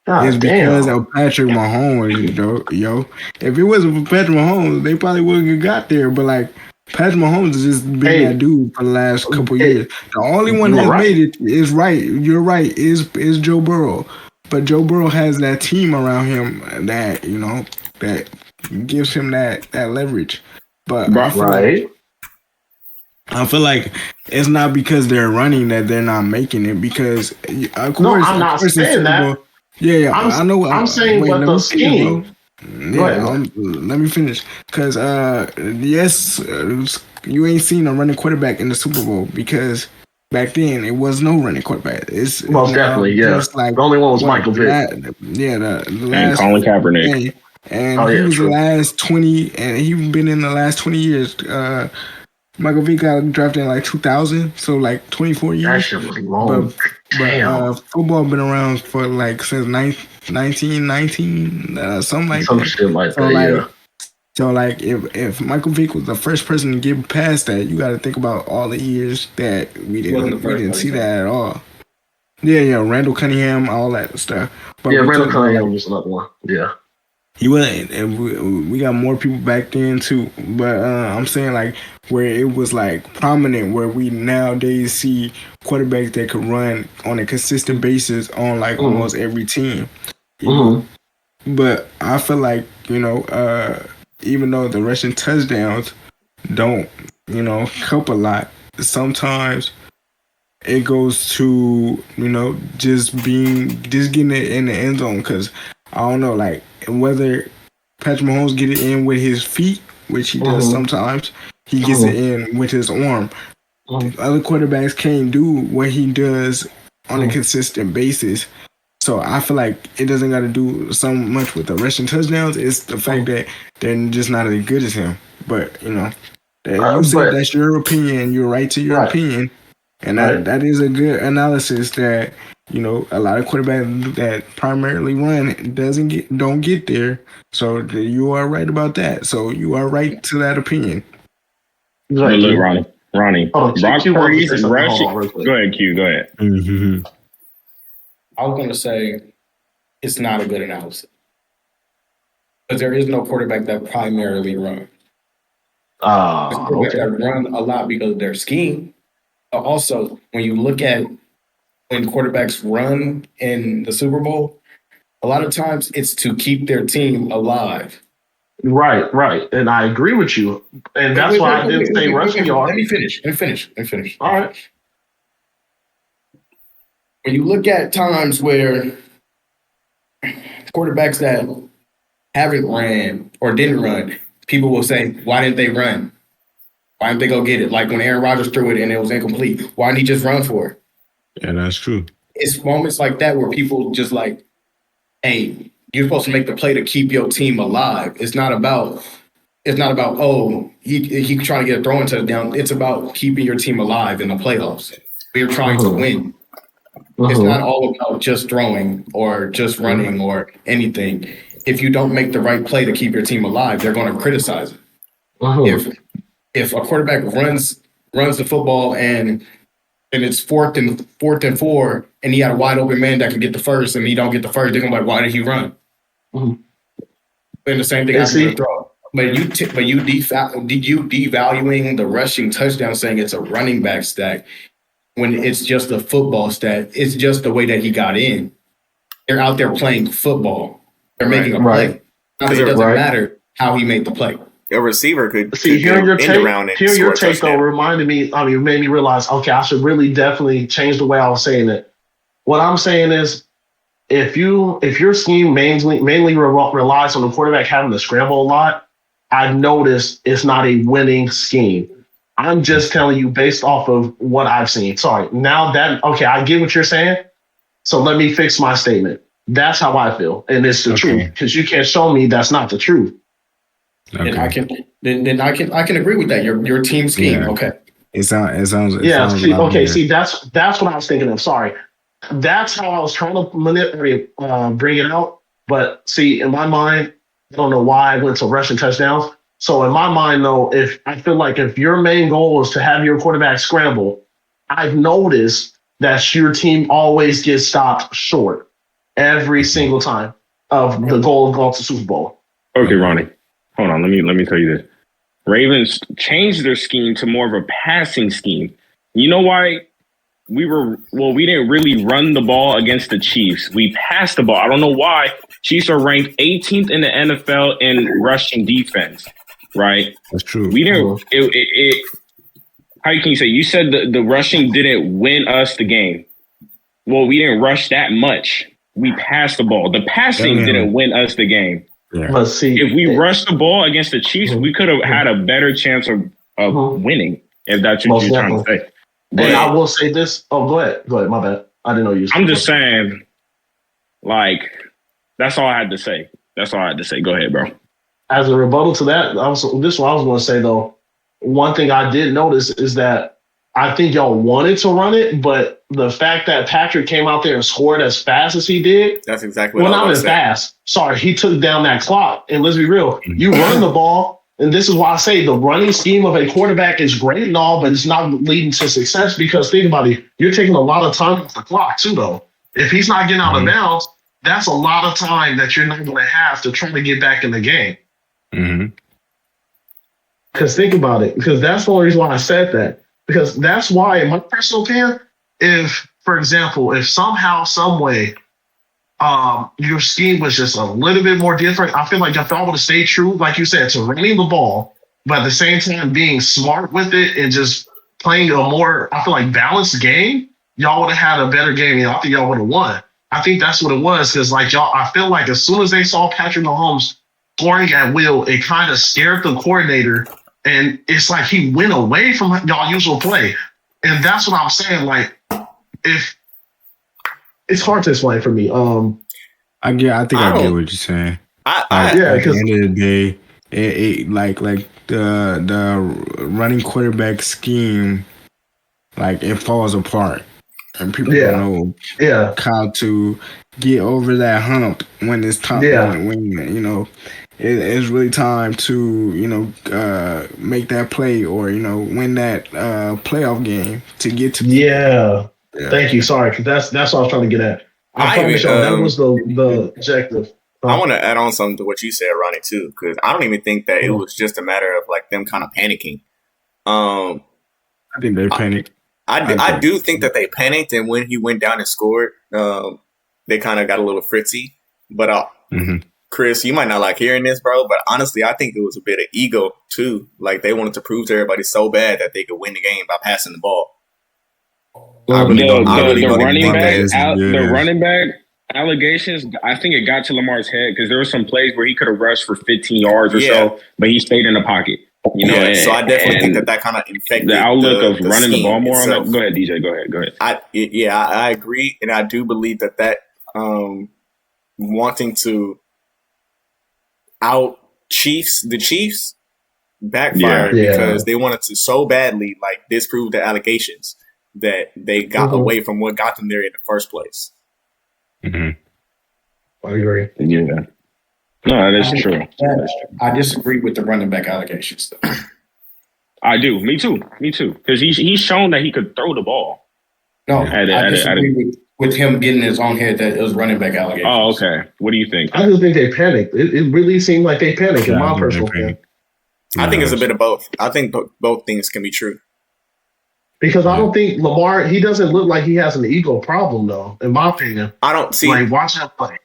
God is damn. because of Patrick Mahomes, yo. If it wasn't for Patrick Mahomes, they probably wouldn't have got there. But like Patrick Mahomes has just been Hey. that dude for the last couple Hey. years. The only one You're that's right. made it is right. You're right. Is Joe Burrow, but Joe Burrow has that team around him that that gives him that leverage. But I feel like it's not because they're running that they're not making it, because of course, No, I'm not of course saying in that. Super Bowl- Yeah, I know. I'm saying, but let the me finish, scheme. bro. Go ahead. Let me finish. Because yes, you ain't seen a running quarterback in the Super Bowl because back then it was no running quarterback. It's Most definitely, yeah. just like The only one was what, Michael Vick. the And last Colin Kaepernick. yeah, and Oh, he yeah, was true. the last 20, and he's been in the last 20 years. Michael Vick got drafted in like 2000, so like 24 That years. shit was long. But football been around for like since 1919, something like Some that. shit like So that, like, yeah. so like if Michael Vick was the first person to get past that, you got to think about all the years that we didn't see that at all. Yeah, Randall Cunningham, all that stuff. But Yeah, we Randall talk about, Cunningham was another one. Yeah. he wasn't, and we got more people back then too. But I'm saying like where it was like prominent, where we nowadays see quarterbacks that could run on a consistent basis on like almost every team. You know? But I feel like even though the rushing touchdowns don't help a lot, sometimes it goes to just getting it in the end zone, because I don't know, like whether Patrick Mahomes get it in with his feet, which he does sometimes, he gets it in with his arm. Other quarterbacks can't do what he does on a consistent basis. So I feel like it doesn't got to do so much with the rushing touchdowns. It's the fact that they're just not as good as him. But, you know, you said that's your opinion. You're right to your opinion. And that is a good analysis that, you know, a lot of quarterbacks that primarily run don't get there. So you are right about that. So you are right to that opinion. But look, Ronnie. Brock Purdy's rushing. Go ahead, Q. Go ahead. Mm-hmm. I was going to say it's not a good analysis because there is no quarterback that primarily runs. Quarterbacks that run a lot because of their scheme. But also, when you look at when quarterbacks run in the Super Bowl, a lot of times it's to keep their team alive. Right. And I agree with you. And that's why I didn't say rushing yard. Let me finish. All right. When you look at times where quarterbacks that haven't ran or didn't run, people will say, why didn't they run? Why didn't they go get it? Like when Aaron Rodgers threw it and it was incomplete. Why didn't he just run for it? Yeah, that's true. It's moments like that where people just like, hey, you're supposed to make the play to keep your team alive. It's not about, oh, he trying to get a throwing touchdown. It's about keeping your team alive in the playoffs. We're trying to win. It's not all about just throwing or just running or anything. If you don't make the right play to keep your team alive, they're going to criticize it. If a quarterback runs the football and it's fourth and 4, and he had a wide open man that could get the first, and he don't get the first, they're gonna be like, why did he run? And the same thing happens with throw. But you devaluing the rushing touchdown, saying it's a running back stat when it's just a football stat. It's just the way that he got in. They're out there playing football. They're making a play. It doesn't matter how he made the play. A receiver could hearing your take though reminded me. I mean, it made me realize, okay, I should really definitely change the way I was saying it. What I'm saying is, if your scheme mainly relies on the quarterback having to scramble a lot, I've noticed it's not a winning scheme. I'm just telling you based off of what I've seen. Sorry. Now that I get what you're saying. So let me fix my statement. That's how I feel, and it's the truth because you can't show me that's not the truth. Okay. And I can agree with that. Your team scheme. Yeah. Okay. It sounds. See, that's what I was thinking of. Sorry. That's how I was trying to bring it out. But see, in my mind, I don't know why I went to rushing touchdowns. So in my mind, though, if your main goal is to have your quarterback scramble, I've noticed that your team always gets stopped short every single time of the goal of going to Super Bowl. Okay, Ronnie. Hold on, let me tell you this. Ravens changed their scheme to more of a passing scheme. You know why? We didn't really run the ball against the Chiefs. We passed the ball. I don't know why. Chiefs are ranked 18th in the NFL in rushing defense, right? That's true. We didn't. How can you say? You said the rushing didn't win us the game. Well, we didn't rush that much. We passed the ball. The passing didn't win us the game. Yeah. Let's see. If we rushed the ball against the Chiefs, we could have had a better chance of winning, if that's what you're trying to say. But, and I will say this. Oh, go ahead. My bad. I didn't know you. I'm just saying, like, that's all I had to say. Go ahead, bro. As a rebuttal to that, this is what I was going to say, though. One thing I did notice is that I think y'all wanted to run it, but the fact that Patrick came out there and scored as fast as he did. That's exactly what I was saying. Not as fast. Sorry, he took down that clock. And let's be real. You run the ball, and this is why I say the running scheme of a quarterback is great and all, but it's not leading to success because think about it. You're taking a lot of time off the clock, too, though. If he's not getting out of bounds, that's a lot of time that you're not going to have to try to get back in the game. Because think about it. Because that's the only reason why I said that. Because that's why, in my personal opinion, if, for example, if somehow, some way, your scheme was just a little bit more different, I feel like if I would have stayed true, like you said, to running the ball, but at the same time being smart with it and just playing a more, I feel like, balanced game, y'all would have had a better game. I think y'all would have won. I think that's what it was because, like, y'all, I feel like as soon as they saw Patrick Mahomes scoring at will, it kind of scared the coordinator. And it's like he went away from y'all usual play. And that's what I'm saying. Like, if it's hard to explain for me. I get what you're saying. At the end of the day, the running quarterback scheme, like it falls apart, and people don't know how to get over that hump when it's time. When it's really time to make that play or win that playoff game to get to. Yeah. Thank you. Sorry, because that's what I was trying to get at. I promise y'all that was the objective. I want to add on something to what you said, Ronnie, too, because I don't even think that it was just a matter of like them kind of panicking. I think they panicked. I do think that they panicked, and when he went down and scored, they kind of got a little fritzy. But Chris, you might not like hearing this, bro, but honestly, I think it was a bit of ego too. Like they wanted to prove to everybody so bad that they could win the game by passing the ball. The running back allegations, I think it got to Lamar's head because there were some plays where he could have rushed for 15 yards or so, but he stayed in the pocket. So I definitely think that kind of infected the outlook of running the ball more. On that. Go ahead, DJ. Go ahead. I agree, and I do believe that wanting to out the Chiefs backfired because they wanted to so badly like disprove the allegations that they got away from what got them there in the first place. I agree. Yeah. No, that's true. I disagree with the running back allegations. I do. Me too. Because he's shown that he could throw the ball. No, I disagree with him getting in his own head that it was running back allegations. Oh, okay. What do you think? I just think they panicked. It really seemed like they panicked in my personal opinion. I think it's a bit of both. I think both things can be true. Because I don't think Lamar, he doesn't look like he has an ego problem, though, in my opinion. I don't see. Like, watch him play.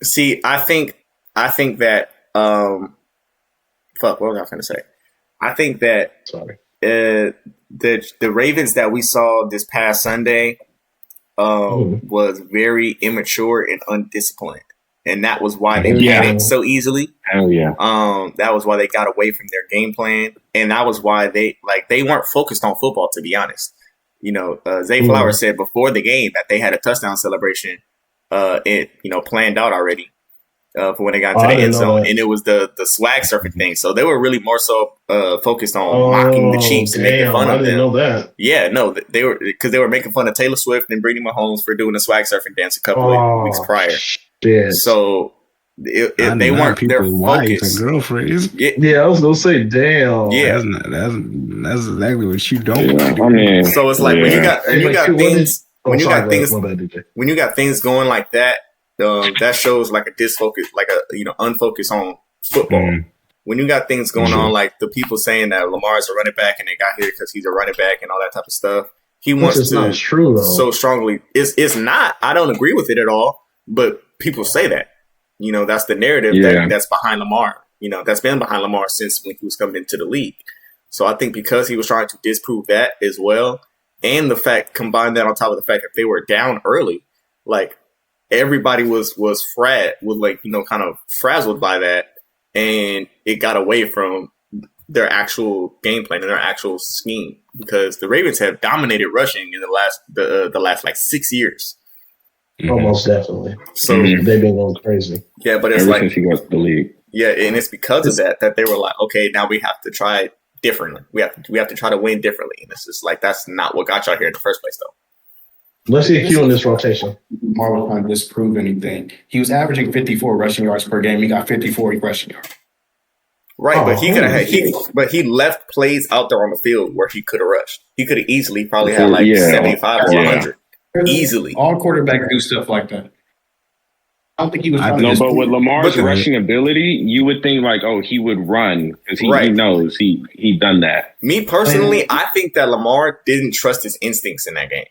See, I think that, what was I going to say? I think that the Ravens that we saw this past Sunday was very immature and undisciplined. And that was why they panicked so easily. Hell yeah. That was why they got away from their game plan. And that was why they weren't focused on football, to be honest. Zay Flowers said before the game that they had a touchdown celebration planned out already for when they got into the end zone. And it was the swag surfing thing. So they were really more so focused on mocking the Chiefs and making fun of them. I didn't know that. Yeah, no, they were making fun of Taylor Swift and Brittany Mahomes for doing the swag surfing dance a couple of weeks prior. So they weren't their focus. Girlfriends. Yeah, I was gonna say, damn. Yeah, that's exactly what you don't do. I mean, so it's like when you got things going like that, that shows like a disfocus, like a unfocus on football. When you got things going on like the people saying that Lamar's a running back and they got here because he's a running back and all that type of stuff, he wants to not true, though. So strongly. It's not. I don't agree with it at all. But people say that, that's the narrative that's behind Lamar, that's been behind Lamar since when he was coming into the league. So I think because he was trying to disprove that as well, and the fact, combine that on top of the fact that they were down early, like everybody was kind of frazzled by that, and it got away from their actual game plan and their actual scheme because the Ravens have dominated rushing in the last like 6 years. Almost definitely. So they've been going crazy. Yeah, but it's ever like since he got to the league. Yeah, and it's because of that they were like, okay, now we have to try it differently. We have to try to win differently. And it's just like that's not what got y'all here in the first place, though. Let's see a Q in this rotation. Lamar was trying to disprove anything. He was averaging 54 rushing yards per game. He got 54 rushing yards. Right, but he could have he left plays out there on the field where he could have rushed. He could have easily probably had 75 or 100. Easily. All quarterbacks do stuff like that. I don't think he was. But with Lamar's rushing ability, you would think like, oh, he would run because he knows he done that. Me personally, I think that Lamar didn't trust his instincts in that game.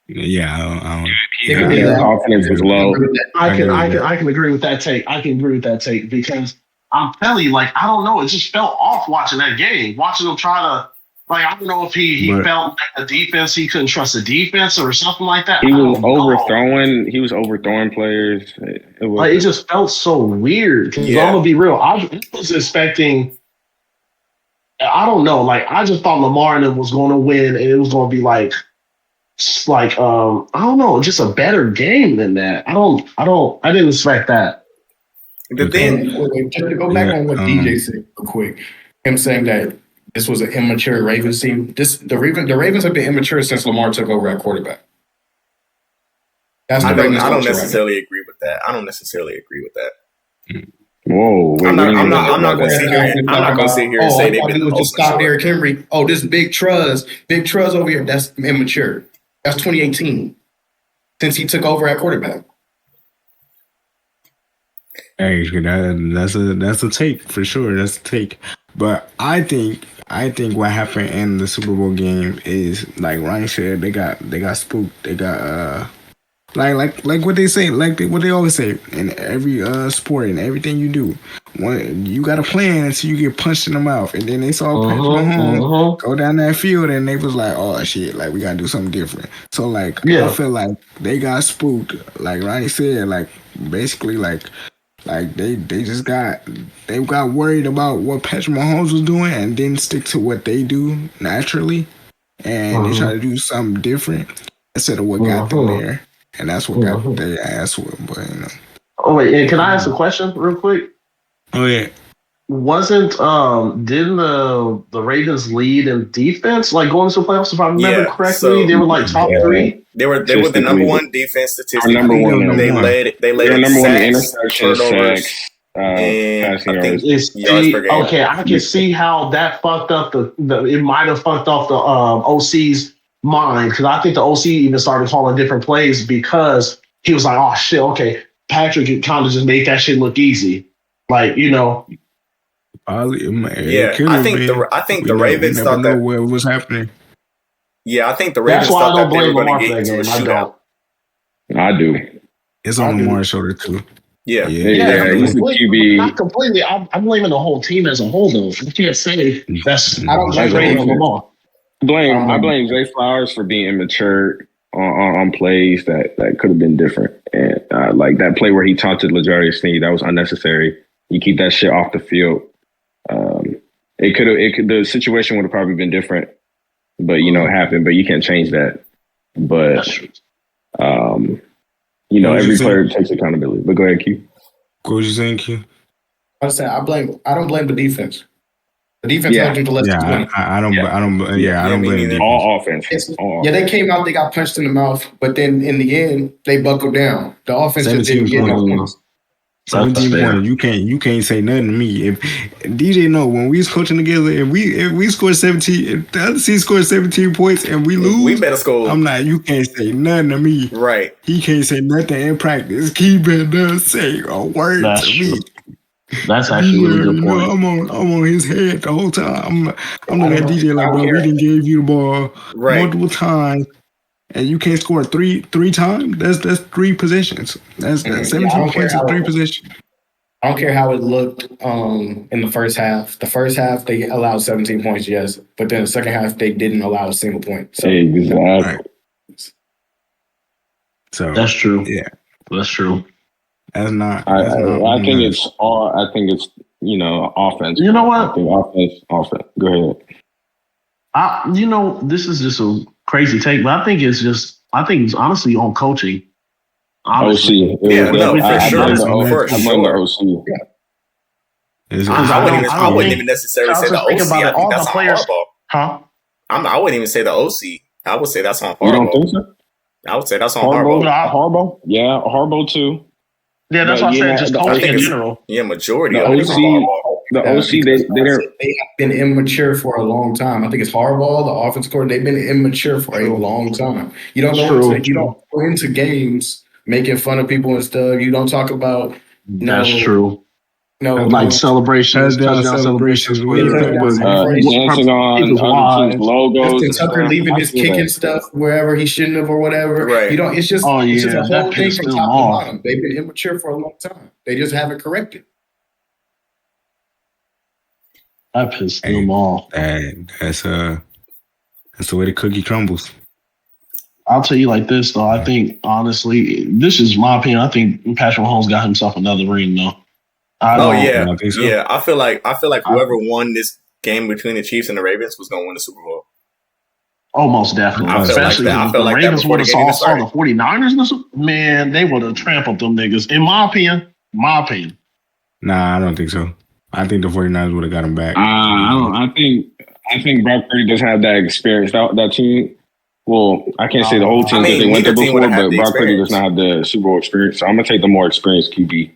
Yeah, his confidence was low. I can agree with that take. I can agree with that take because I'm telling you, like, I don't know, it just felt off watching that game, watching him try to. Like, I don't know if he felt like the defense, he couldn't trust the defense or something like that. He was overthrowing. He was overthrowing players. It just felt so weird. I'm going to be real. I was expecting I don't know. Like I just thought Lamar and them was going to win, and it was going to be like I don't know, just a better game than that. I didn't expect that. The thing, Just to go back on what DJ said real quick, him saying that this was an immature Ravens team. The Ravens have been immature since Lamar took over at quarterback. That's I the don't Ravens culture necessarily agree with that. I don't necessarily agree with that. Whoa, wait, I'm we didn't even not talk going to about sit that. here. I'm not going to sit here and say they've been was just stop Derrick Henry. Oh, this big Truz over here. That's immature. That's 2018. Since he took over at quarterback. Hey, that's a take for sure. That's a take. But I think what happened in the Super Bowl game is like Ryan said, they got spooked. They got like what they say, what they always say in every sport and everything you do. You got a plan until you get punched in the mouth, and then they saw Patrick Mahomes go down that field, and they was like, "Oh shit, like we gotta do something different." So like, I feel like they got spooked. Like Ronnie said, like basically like they got worried about what Patrick Mahomes was doing and didn't stick to what they do naturally, and they tried to do something different instead of what got them there. And that's what got their ass whooped, but you know. Oh wait, and can I ask a question real quick? Oh yeah. Wasn't didn't the Ravens lead in defense like going to the playoffs? If I remember correctly, so- they were like top 3. They were the number one defense statistically. Number one. They led They're in number one in sacks, interception, turnovers, sacks, and passing I think yards. yards per game. Okay, I can see how that fucked up it might have fucked off the OC's mind, because I think the OC even started calling different plays because he was like, "Oh shit, okay, Patrick kind of just made that shit look easy," like you know. Yeah, I think the Ravens never thought know that what was happening. Yeah, I think the Ravens That's why I thought don't that they were blame going Lamar to for get that into a game. I shootout. don't. I do. It's on Lamar's shoulder too. Yeah. Yeah, he's the QB. Not completely. I'm blaming the whole team as a whole, though. You can't say that's I don't just blame on Lamar. I blame Zay Flowers for being immature on plays that could have been different. And like that play where he taunted L'Jarius Sneed, that was unnecessary. You keep that shit off the field. The situation would have probably been different, but you know it happened. But you can't change that. But you know every player takes accountability. But go ahead, Q. What was you saying, Q? I said I don't blame the defense. The defense held you to less than 20. I don't blame the defense. All offense. They came out, they got punched in the mouth, but then in the end, they buckled down. The offense just didn't get no points. 17 points. You can't say nothing to me. If DJ know when we was coaching together, if we scored 17, if the other team scored 17 points and we lose, we better score. I'm not. You can't say nothing to me. Right. He can't say nothing in practice. He better say a word to me. That's actually a really good point. I'm on his head the whole time. I'm looking at DJ like, bro, we didn't give you the ball multiple times, and you can't score three times. That's 3 possessions. That's 17 points in 3 possessions. I don't care how it looked in the first half. The first half they allowed 17 points, yes, but then the second half they didn't allow a single point. So, exactly. So that's true. Yeah, that's true. That's not. I think it's you know offense. You know what? I think offense. Go ahead. This is just a crazy take, but I think it's honestly on coaching. Honestly. OC. Yeah, no, for sure. I blame the OC. Yeah. I wouldn't even necessarily say the OC. I think that's on Harbaugh. Huh? I wouldn't even say the OC. I would say that's on Harbaugh. You don't think so? I would say that's on Harbaugh. Harbaugh? Yeah, Harbaugh too. Yeah, that's what I said. Just coaching in general. Yeah, majority the of it is on Harbaugh. The OC, they have been immature for a long time. I think it's Harbaugh, the offensive coordinator. They've been immature for a long time. You don't go into games making fun of people and stuff. You don't talk about. That's true. Like celebrations, touchdown celebrations, dancing on other teams' logos. Justin Tucker leaving his kicking stuff wherever he shouldn't have or whatever. Right. You know, it's just it's just a whole thing from top to bottom. They've been immature for a long time. They just haven't corrected. I pissed them off. That's the way the cookie crumbles. I'll tell you like this though. I think honestly, this is my opinion. I think Patrick Mahomes got himself another ring though. I think so. Yeah. I feel like whoever won this game between the Chiefs and the Ravens was going to win the Super Bowl. Oh, most definitely. I feel like Especially that. I if feel the like that Ravens before would the have game even saw the started. 49ers in the Super, man, they would have trampled them niggas. In my opinion. Nah, I don't think so. I think the 49ers would have got him back. I don't. I think Brock Purdy doesn't have that experience. That team. Well, I can't say the whole team I because mean, they went there neither team would before, have had but the Brock Purdy does experience. not have the Super Bowl experience. So I'm gonna take the more experienced QB.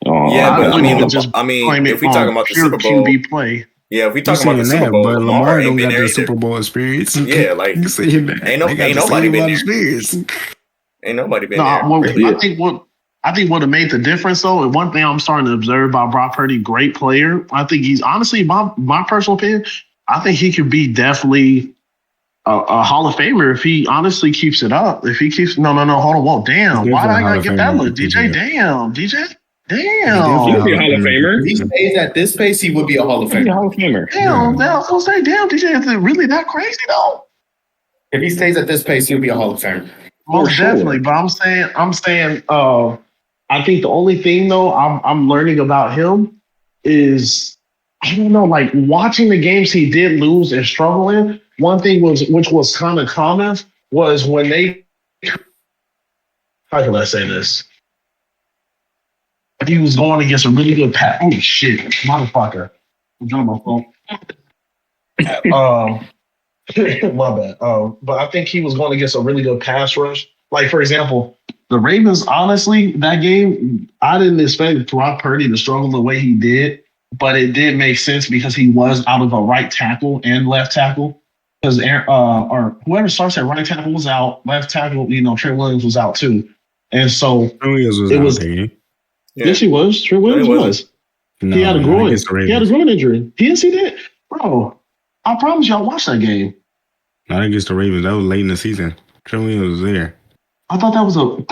Yeah, but just I mean, claim if it we talking about the pure Super Bowl, QB play. yeah, if we You talking about the saying Super that, Bowl, but Lamar Lamar ain't don't been got there the either. Super Bowl experience. Yeah, like You saying that? ain't They got the nobody same been amount of there. experience. Ain't nobody been No, there. well, Really. I think what have made the difference though, and one thing I'm starting to observe about Brock Purdy, great player. I think he's honestly my personal opinion. I think he could be definitely a Hall of Famer if he honestly keeps it up. If he keeps hold on, whoa, damn, He's why did definitely I a Hall gotta of get that Famer look, if he keeps DJ? it up. Damn, DJ, He'll He'll be a damn. Hall of Famer. If he stays at this pace, he would be a Hall of He'll be a Famer. Hall of Famer. Damn, I was gonna say, damn, DJ, is it really that crazy though? If he stays at this pace, he'll be a Hall of Famer. Most sure. definitely, but I'm saying, I think the only thing though I'm learning about him is I don't know, like watching the games he did lose and struggle in. One thing which was kind of common was when they how can I say this? He was going against a really good pass. Oh shit, motherfucker! I'm on my phone. My bad. But I think he was going against a really good pass rush. Like, for example, the Ravens, honestly, that game, I didn't expect Brock Purdy to struggle the way he did, but it did make sense because he was out of a right tackle and left tackle. Because or whoever starts at right tackle was out, left tackle, Trent Williams was out too. And so Williams was it out was, there. Yeah. yes, he was. Trent Williams he wasn't. was. No, He had a not groin. against the He had a Ravens. groin injury. He didn't see that? Bro, I promise y'all watch that game. Not against the Ravens. That was late in the season. Trent Williams was there. I thought that was wait,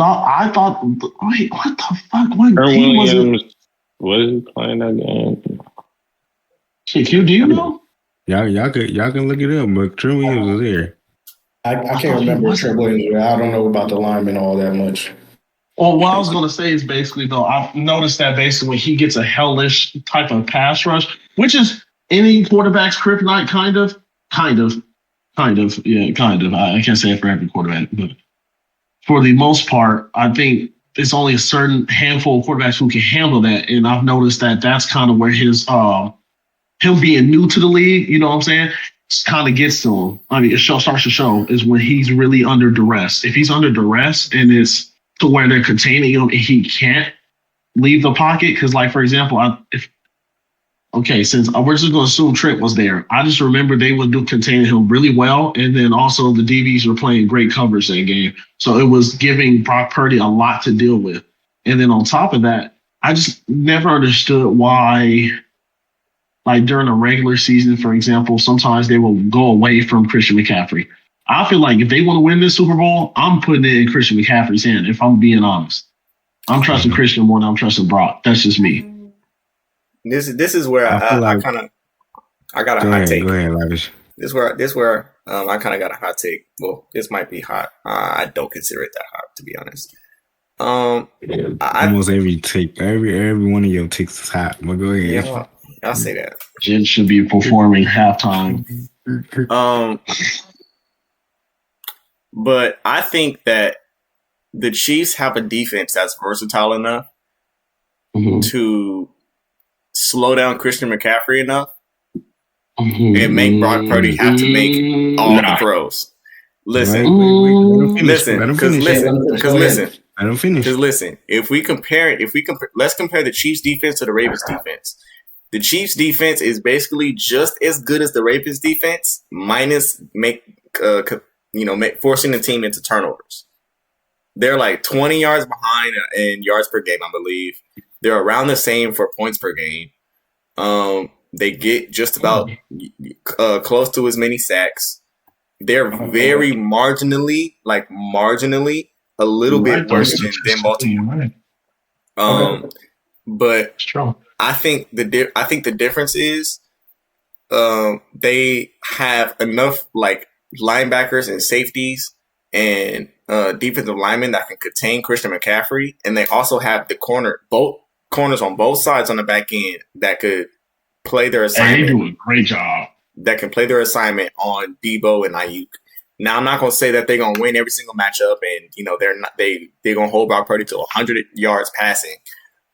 what the fuck? What Aaron game was it? Williams was he playing that game? Shit, Q, do you know? Y'all can look it up, but Trent Williams was there. I can't remember Trent Williams. I don't know about the linemen all that much. Well, what I was going to say is basically, though, I've noticed that basically when he gets a hellish type of pass rush, which is any quarterback's kryptonite, kind of. Yeah, kind of. I can't say it for every quarterback, but for the most part, I think it's only a certain handful of quarterbacks who can handle that. And I've noticed that that's kind of where his him being new to the league, you know what I'm saying, kind of gets to him. I mean, it starts to show is when he's really under duress. If he's under duress and it's to where they're containing him and he can't leave the pocket, because, like, for example, since we're just going to assume Trent was there, I just remember they would do containing him really well, and then also the DBs were playing great coverage that game, so it was giving Brock Purdy a lot to deal with. And then on top of that, I just never understood why, like during a regular season, for example, sometimes they will go away from Christian McCaffrey. I feel like if they want to win this Super Bowl, I'm putting it in Christian McCaffrey's hand, if I'm being honest. I'm trusting Christian more than I'm trusting Brock. That's just me. This is where I got a hot take. Go ahead, Lavish. This where I kind of got a hot take. Well, this might be hot. I don't consider it that hot, to be honest. Almost every take, every one of your takes is hot. But go ahead. Yeah, I'll say that. Jen should be performing halftime. But I think that the Chiefs have a defense that's versatile enough to slow down Christian McCaffrey enough and make Brock Purdy have to make all the throws. Listen, If we compare, let's compare the Chiefs defense to the Ravens defense. The Chiefs defense is basically just as good as the Ravens defense, minus forcing the team into turnovers. They're like 20 yards behind in yards per game, I believe. They're around the same for points per game. They get just about close to as many sacks. They're very marginally, a little bit worse than Baltimore. But I think the difference is they have enough like linebackers and safeties and defensive linemen that can contain Christian McCaffrey, and they also have both corners on both sides on the back end that could play their Hey, they assignment. do a great job. That can play their assignment on Debo and Ayuk. Now, I'm not going to say that they're going to win every single matchup, and they're going to hold Brock Purdy to 100 yards passing.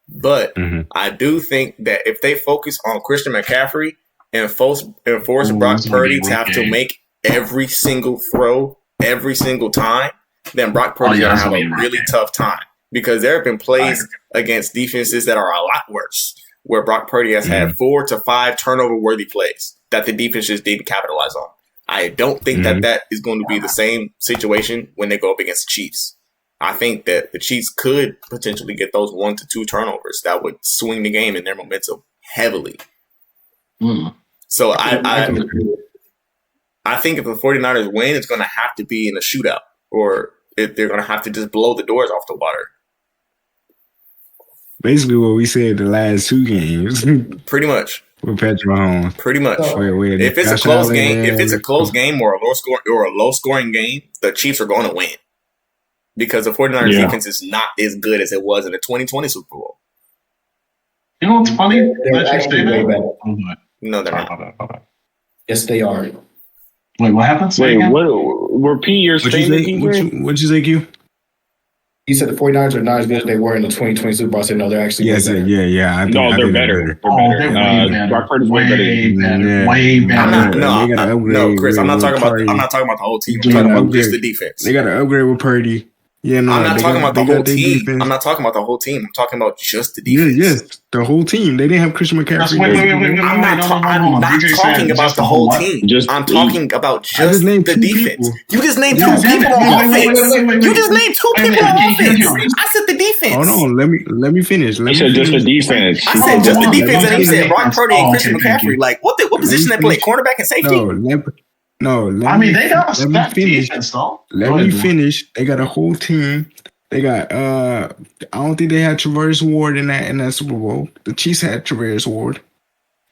But I do think that if they focus on Christian McCaffrey and force Brock Purdy to have to make every single throw every single time, then Brock Purdy's going to have a really tough time. Because there have been plays against defenses that are a lot worse, where Brock Purdy has had 4 to 5 turnover-worthy plays that the defense just didn't capitalize on. I don't think that is going to be the same situation when they go up against the Chiefs. I think that the Chiefs could potentially get those 1 to 2 turnovers that would swing the game in their momentum heavily. So I think if the 49ers win, it's going to have to be in a shootout, or if they're going to have to just blow the doors off the water. Basically, what we said the last 2 games. Pretty much. With Patrick Mahomes. Pretty much. Wait, if it's a close game or a low scoring game, the Chiefs are going to win. Because the 49ers defense is not as good as it was in the 2020 Super Bowl. You know what's funny? They're actually way better. No, they're not. Yes, they are. Wait, what happened? Wait, repeat your statement. What'd you say, Q? He said the 49ers are not as good as they were in the 2020 Super Bowl. I said, no, they're actually way better. Yeah. They're better. They're better. Brock Purdy's way better. Way better. No, Chris, I'm not talking about the whole team. I'm talking about just the defense. They got to upgrade with Purdy. Yeah, no, I'm not talking about the whole team. I'm not talking about the whole team. I'm talking about just the defense. Yes, the whole team. They didn't have Christian McCaffrey. I'm not talking about the whole team. I'm talking about just the defense. You just named 2 people on offense. You just named 2 people on offense. I said the defense. Hold on, let me finish. You said just the defense. I said just the defense, and you said Brock Purdy and Christian McCaffrey. Like, what position they play? Cornerback and safety? They got a stacked defense, though. Let me finish. They got a whole team. They got I don't think they had Traverse Ward in that Super Bowl. The Chiefs had Traverse Ward.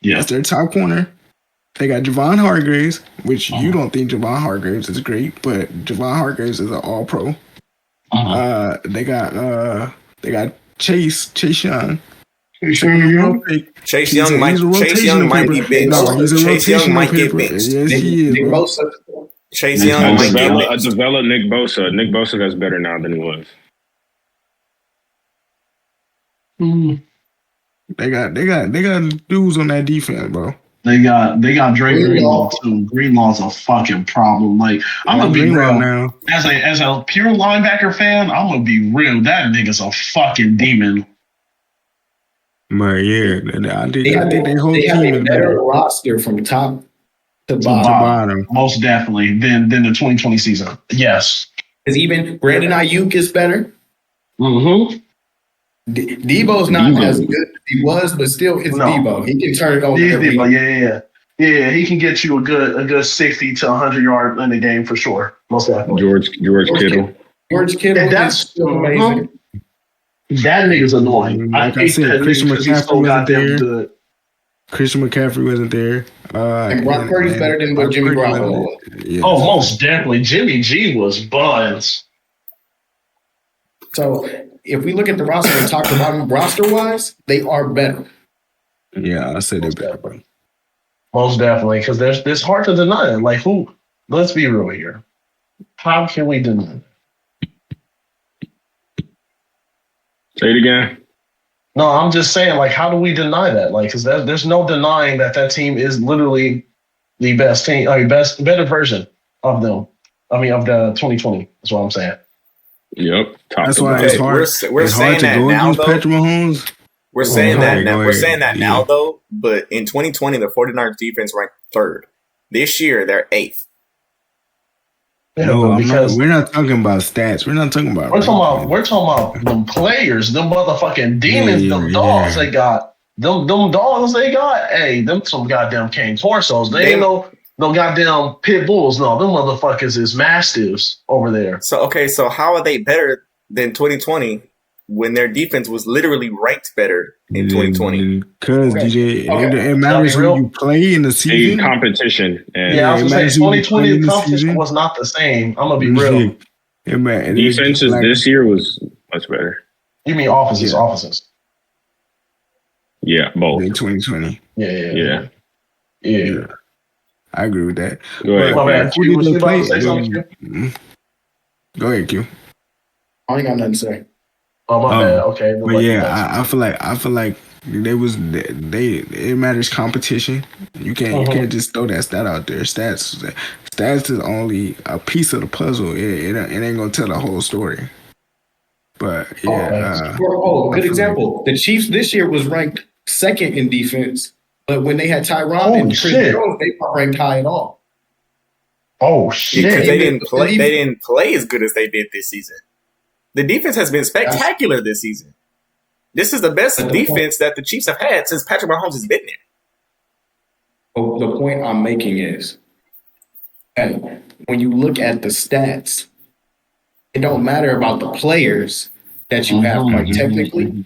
Yeah. That's their top corner. They got Javon Hargraves, which you don't think Javon Hargraves is great, but Javon Hargraves is an all-pro. They got Chase Young. Chase Young might be benched. Chase Young might get benched. Yes, he is. Chase Young might get benched. Develop Nick Bosa. Nick Bosa does better now than he was. They got dudes on that defense, bro. They got Drake Greenlaw too. Greenlaw's a fucking problem. Like, I'm gonna be real now. As a pure linebacker fan, I'm gonna be real. That nigga's a fucking demon. But yeah, I think they whole team have a better roster from top to bottom. Most definitely than the 2020 season. Yes. Because even Brandon Ayuk is better. Debo's not as good as he was, but still it's Debo. He can turn it over. Yeah. He can get you a good 60 to 100 yard in the game for sure. Most definitely. George Kittle. George Kittle. That's still amazing. That nigga's annoying. Like I said, Christian McCaffrey wasn't there. Good. Christian McCaffrey wasn't there. And Brock Purdy's better than what Jimmy Garoppolo was. Yes. Oh, most definitely. Jimmy G was buns. So if we look at the roster and talk about roster-wise, they are better. Yeah, I said they're better. Most definitely, because there's hard to deny it. Like, who? Let's be real here. How can we deny it? Say it again. No, I'm just saying, like, how do we deny that? Like, because there's no denying that team is literally the best team, better version of them. I mean, of the 2020. That's what I'm saying. Yep. That's why it's hard. We're saying that now, though. Patrick Mahomes. We're saying that now. We're saying that now, though. But in 2020, the 49ers defense ranked 3rd. This year, they're 8th. No, we're not talking about stats. We're talking about them players, them motherfucking demons, them dogs they got. Them dogs they got. Hey, them some goddamn cane torsos. They ain't no goddamn pit bulls. No, them motherfuckers is mastiffs over there. So how are they better than 2020 when their defense was literally ranked better in 2020? Because DJ, it matters who you play in the season. Competition. I was gonna say 2020 competition was not the same. I'm gonna be real. Defenses this year was much better. You mean offenses? Yeah, both. In 2020. Yeah. I agree with that. Go ahead. My bad. Who Q, did was they you about play? to say something? Go ahead, Q. I ain't got nothing to say. Oh, my bad. Okay. But yeah, I feel like it matters competition. You can't just throw that stat out there. Stats is only a piece of the puzzle. It ain't gonna tell the whole story. But yeah, good example. The Chiefs this year was ranked second in defense, but when they had Tyron and Chris Jones, they weren't ranked high at all. Oh shit! Because they didn't play. They didn't play as good as they did this season. The defense has been spectacular this season. This is the best defense that the Chiefs have had since Patrick Mahomes has been there. The point I'm making is that when you look at the stats, it don't matter about the players that you have, like technically.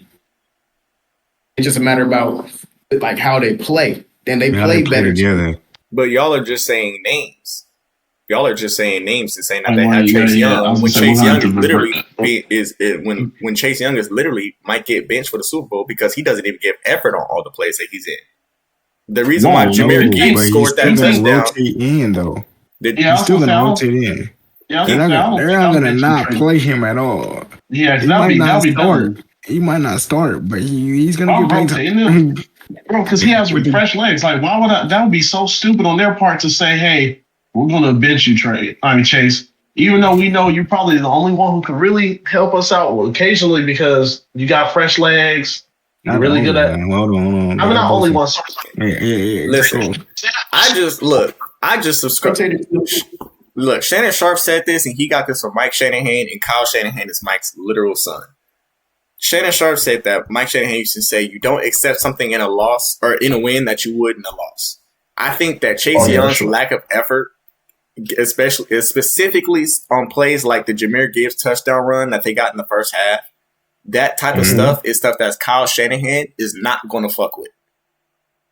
It's just a matter about like how they play. Then they play better together. But y'all are just saying names. Y'all are just saying names and saying that they have Chase Young. When Chase Young is literally when Chase Young is literally might get benched for the Super Bowl because he doesn't even give effort on all the plays that he's in. The reason why Jahmyr Gibbs scored that touchdown. Rotate in though. He's still gonna rotate in. They're not gonna not play him at all. Yeah, he might not start. He might not start, but he's gonna get paid. Bro, because he has fresh legs. Like, why would that would be so stupid on their part to say, "Hey, we're gonna bench you, Chase." Even though we know you're probably the only one who can really help us out occasionally because you got fresh legs. You're really good at. Hold on. I'm not only one. Yeah. Listen, I just subscribed. Look, Shannon Sharp said this, and he got this from Mike Shanahan, and Kyle Shanahan is Mike's literal son. Shannon Sharp said that Mike Shanahan used to say, "You don't accept something in a loss or in a win that you would in a loss." I think that Chase Young's lack of effort, specifically on plays like the Jahmyr Gibbs touchdown run that they got in the first half, that type of stuff is stuff that Kyle Shanahan is not going to fuck with.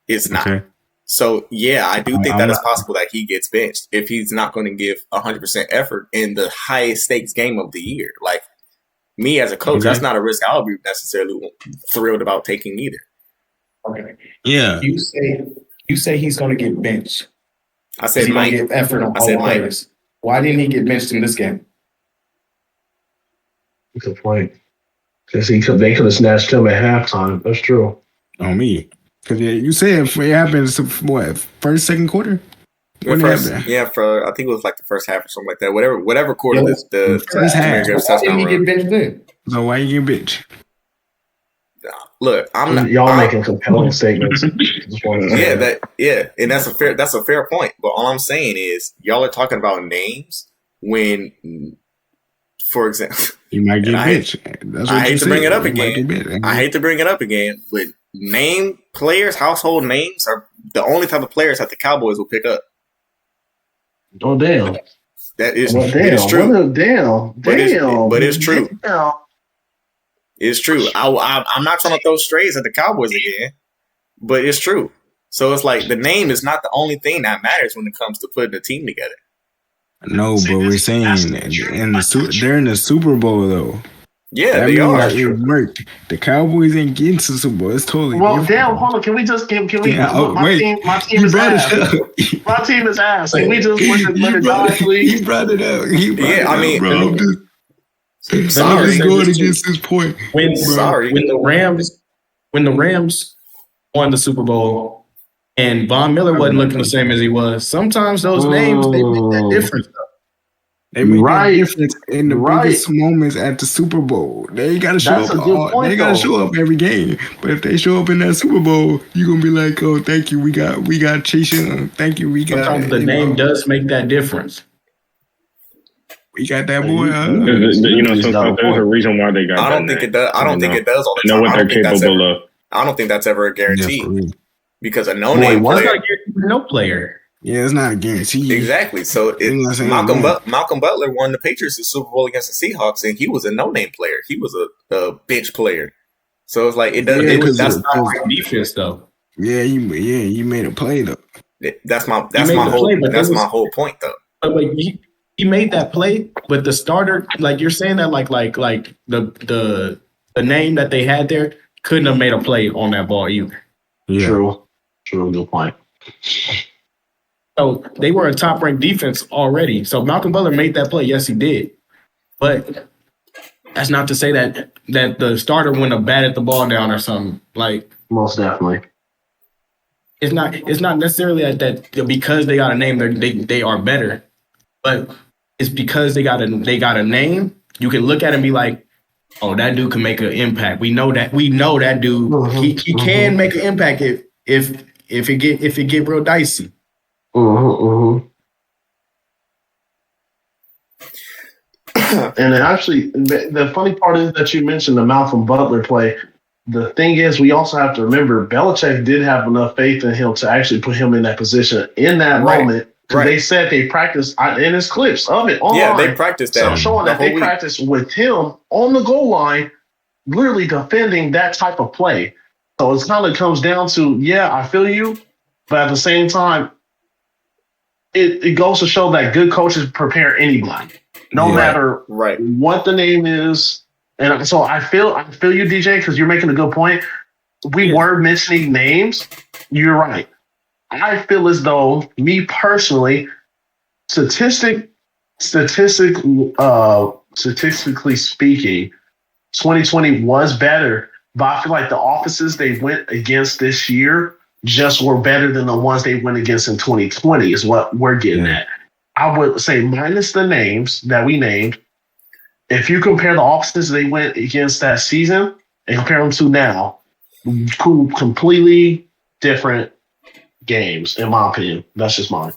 It's not. Okay. So, yeah, I do think that it's possible that he gets benched if he's not going to give 100% effort in the highest stakes game of the year. Like, me as a coach, that's not a risk I'll be necessarily thrilled about taking either. Okay. Yeah. You say he's going to get benched. I said he's going to give effort on all players. Why didn't he get benched in this game? Good point. Because they could have snatched him at halftime. That's true. On me. Because you said it happened, what, first, second quarter? For I think it was like the first half or something like that. Whatever quarter the first half. Why didn't he get benched then? So why you get benched? Look, I'm not. Y'all making compelling statements. And that's a fair point. But all I'm saying is, y'all are talking about names when, for example, you might get benched. I hate to bring it up again. But name players, household names are the only type of players that the Cowboys will pick up. Oh damn! That is true. Damn! But it's true. Damn. It's true. I'm not trying to throw strays at the Cowboys again, but it's true. So it's like the name is not the only thing that matters when it comes to putting a team together. No, but we're saying they're in the Super Bowl though. Yeah, they are. The Cowboys ain't getting to the Super Bowl. It's totally different. Damn, hold on. Can we just my team is ass. My team is ass. Can we just let it die, please? He brought it up. Sorry, going against this point. When the Rams won the Super Bowl and Von Miller wasn't looking the same as he was, sometimes those names they make that difference. They make that difference in the biggest moments at the Super Bowl. They gotta show up. They gotta show up every game. But if they show up in that Super Bowl, you're gonna be like, "Oh, thank you. We got Chase Young. Thank you. We got." Sometimes the name does make that difference. We got that boy. Sometimes there's a reason why they got. I don't think it does. I don't think it does all the time. Know what they're capable of. I don't think that's ever a guarantee because a no-name player. Yeah, it's not a guarantee. Exactly. So Malcolm Butler won the Patriots the Super Bowl against the Seahawks, and he was a no-name player. He was a bench player. So it's like it does. That's not defense though. Yeah, you made a play though. That's my whole point though. But he made that play, but the starter, like you're saying that, like the name that they had there couldn't have made a play on that ball either. Yeah. True, good point. So they were a top ranked defense already. So Malcolm Butler made that play. Yes, he did. But that's not to say that the starter wouldn't have batted the ball down or something. Like, Most definitely. it's not necessarily that because they got a name they are better, but it's because they got a name. You can look at it and be like, oh, that dude can make an impact. We know that dude. He can make an impact if it get real dicey. And actually, the funny part is that you mentioned the Malcolm Butler play. The thing is, we also have to remember Belichick did have enough faith in him to actually put him in that position in that moment. Because they said they practiced, and there's clips of it online. Yeah, they practiced that. So showing that they practiced with him on the goal line, literally defending that type of play. So it kind of comes down to, yeah, I feel you, but at the same time, it goes to show that good coaches prepare anybody, no matter what the name is. And so I feel you, DJ, because you're making a good point. We were mentioning names. You're right. I feel as though, me personally, statistically speaking, 2020 was better. But I feel like the offices they went against this year just were better than the ones they went against in 2020 is what we're getting at. I would say minus the names that we named, if you compare the offices they went against that season and compare them to now, completely different games, in my opinion. That's just mine.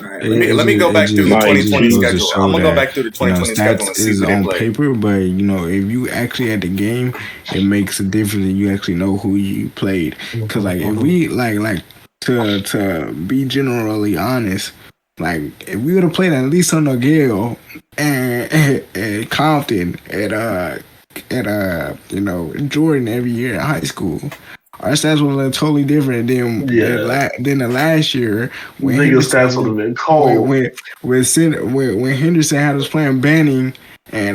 All right, let me go back through the 2020 schedule. I'm going to go back through the 2020 schedule and see is who they on play. paper, but if you actually at the game, it makes a difference and you actually know who you played. Because if we to be generally honest, if we would have played at least on Nogale and Compton at Jordan every year in high school, our stats would look totally different than the last year when stats would have been cold. When Henderson had us playing Banning and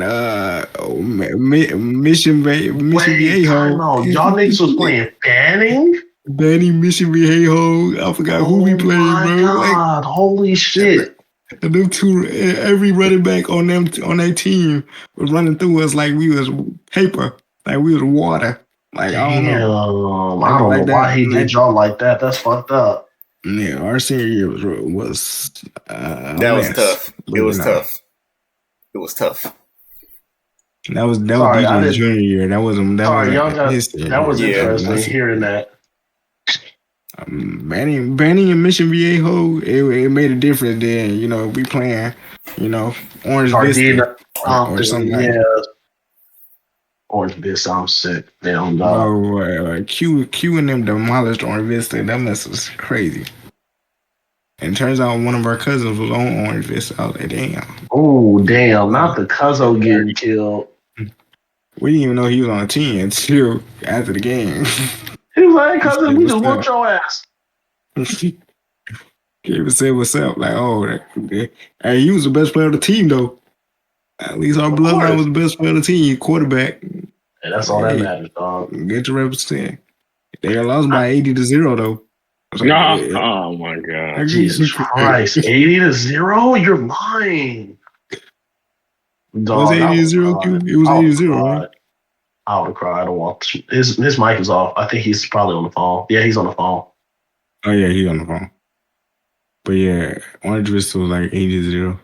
Mission Viejo. Y'all niggas was playing Banning? Banning, Mission Viejo. I forgot who we played, bro. God, holy shit. And them two, every running back on their team was running through us like we was paper, like we was water. I don't know. I don't know why he did y'all like that. That's fucked up. Yeah, our senior year was that was tough. It was tough. It was tough. That was DJ's junior year. That wasn't interesting hearing that. Banning and Mission Viejo, it made a difference then. We playing, Orange Vista or something like that. Orange Vista, I'm sick. Damn, Q and them demolished Orange Vista. That mess was crazy. And it turns out one of our cousins was on Orange Vista. I was like, damn. Oh, damn. Not the cousin getting killed. We didn't even know he was on a team until after the game. He was like, cousin, we just whooped your ass. He even said what's up. Hey, he was the best player of the team, though. At least our bloodline was the best player of the team, quarterback. And that's all that matters, dog. Get to represent. They got lost by 80-0, though. Oh my God. Jesus Christ. 80-0? You're lying. Dog, was 80-0, Q? It was 80-0, right? I would have cried. I don't want his mic is off. I think he's probably on the phone. Yeah, he's on the phone. Oh yeah, he's on the phone. But yeah, Orange Vista was 80-0.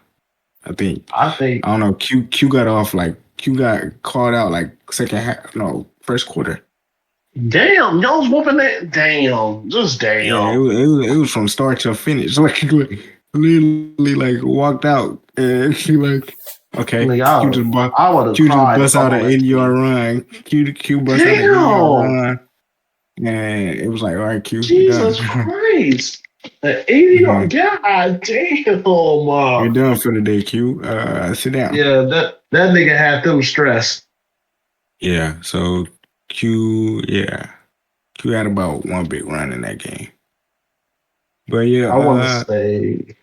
I think. I don't know. Q got off Q got called out second half. No, first quarter. Damn, y'all was whooping that. Damn, just damn. Yeah, it was from start to finish. Literally walked out and she okay. Q just bust out an 80-yard run. Q bust out an 80-yard run. And it was all right, Q. Jesus Christ. An 80-yard God damn. You're done for the day, Q. Sit down. Yeah, that nigga had them stressed. Yeah, so Q had about one big run in that game. But yeah, I want to say.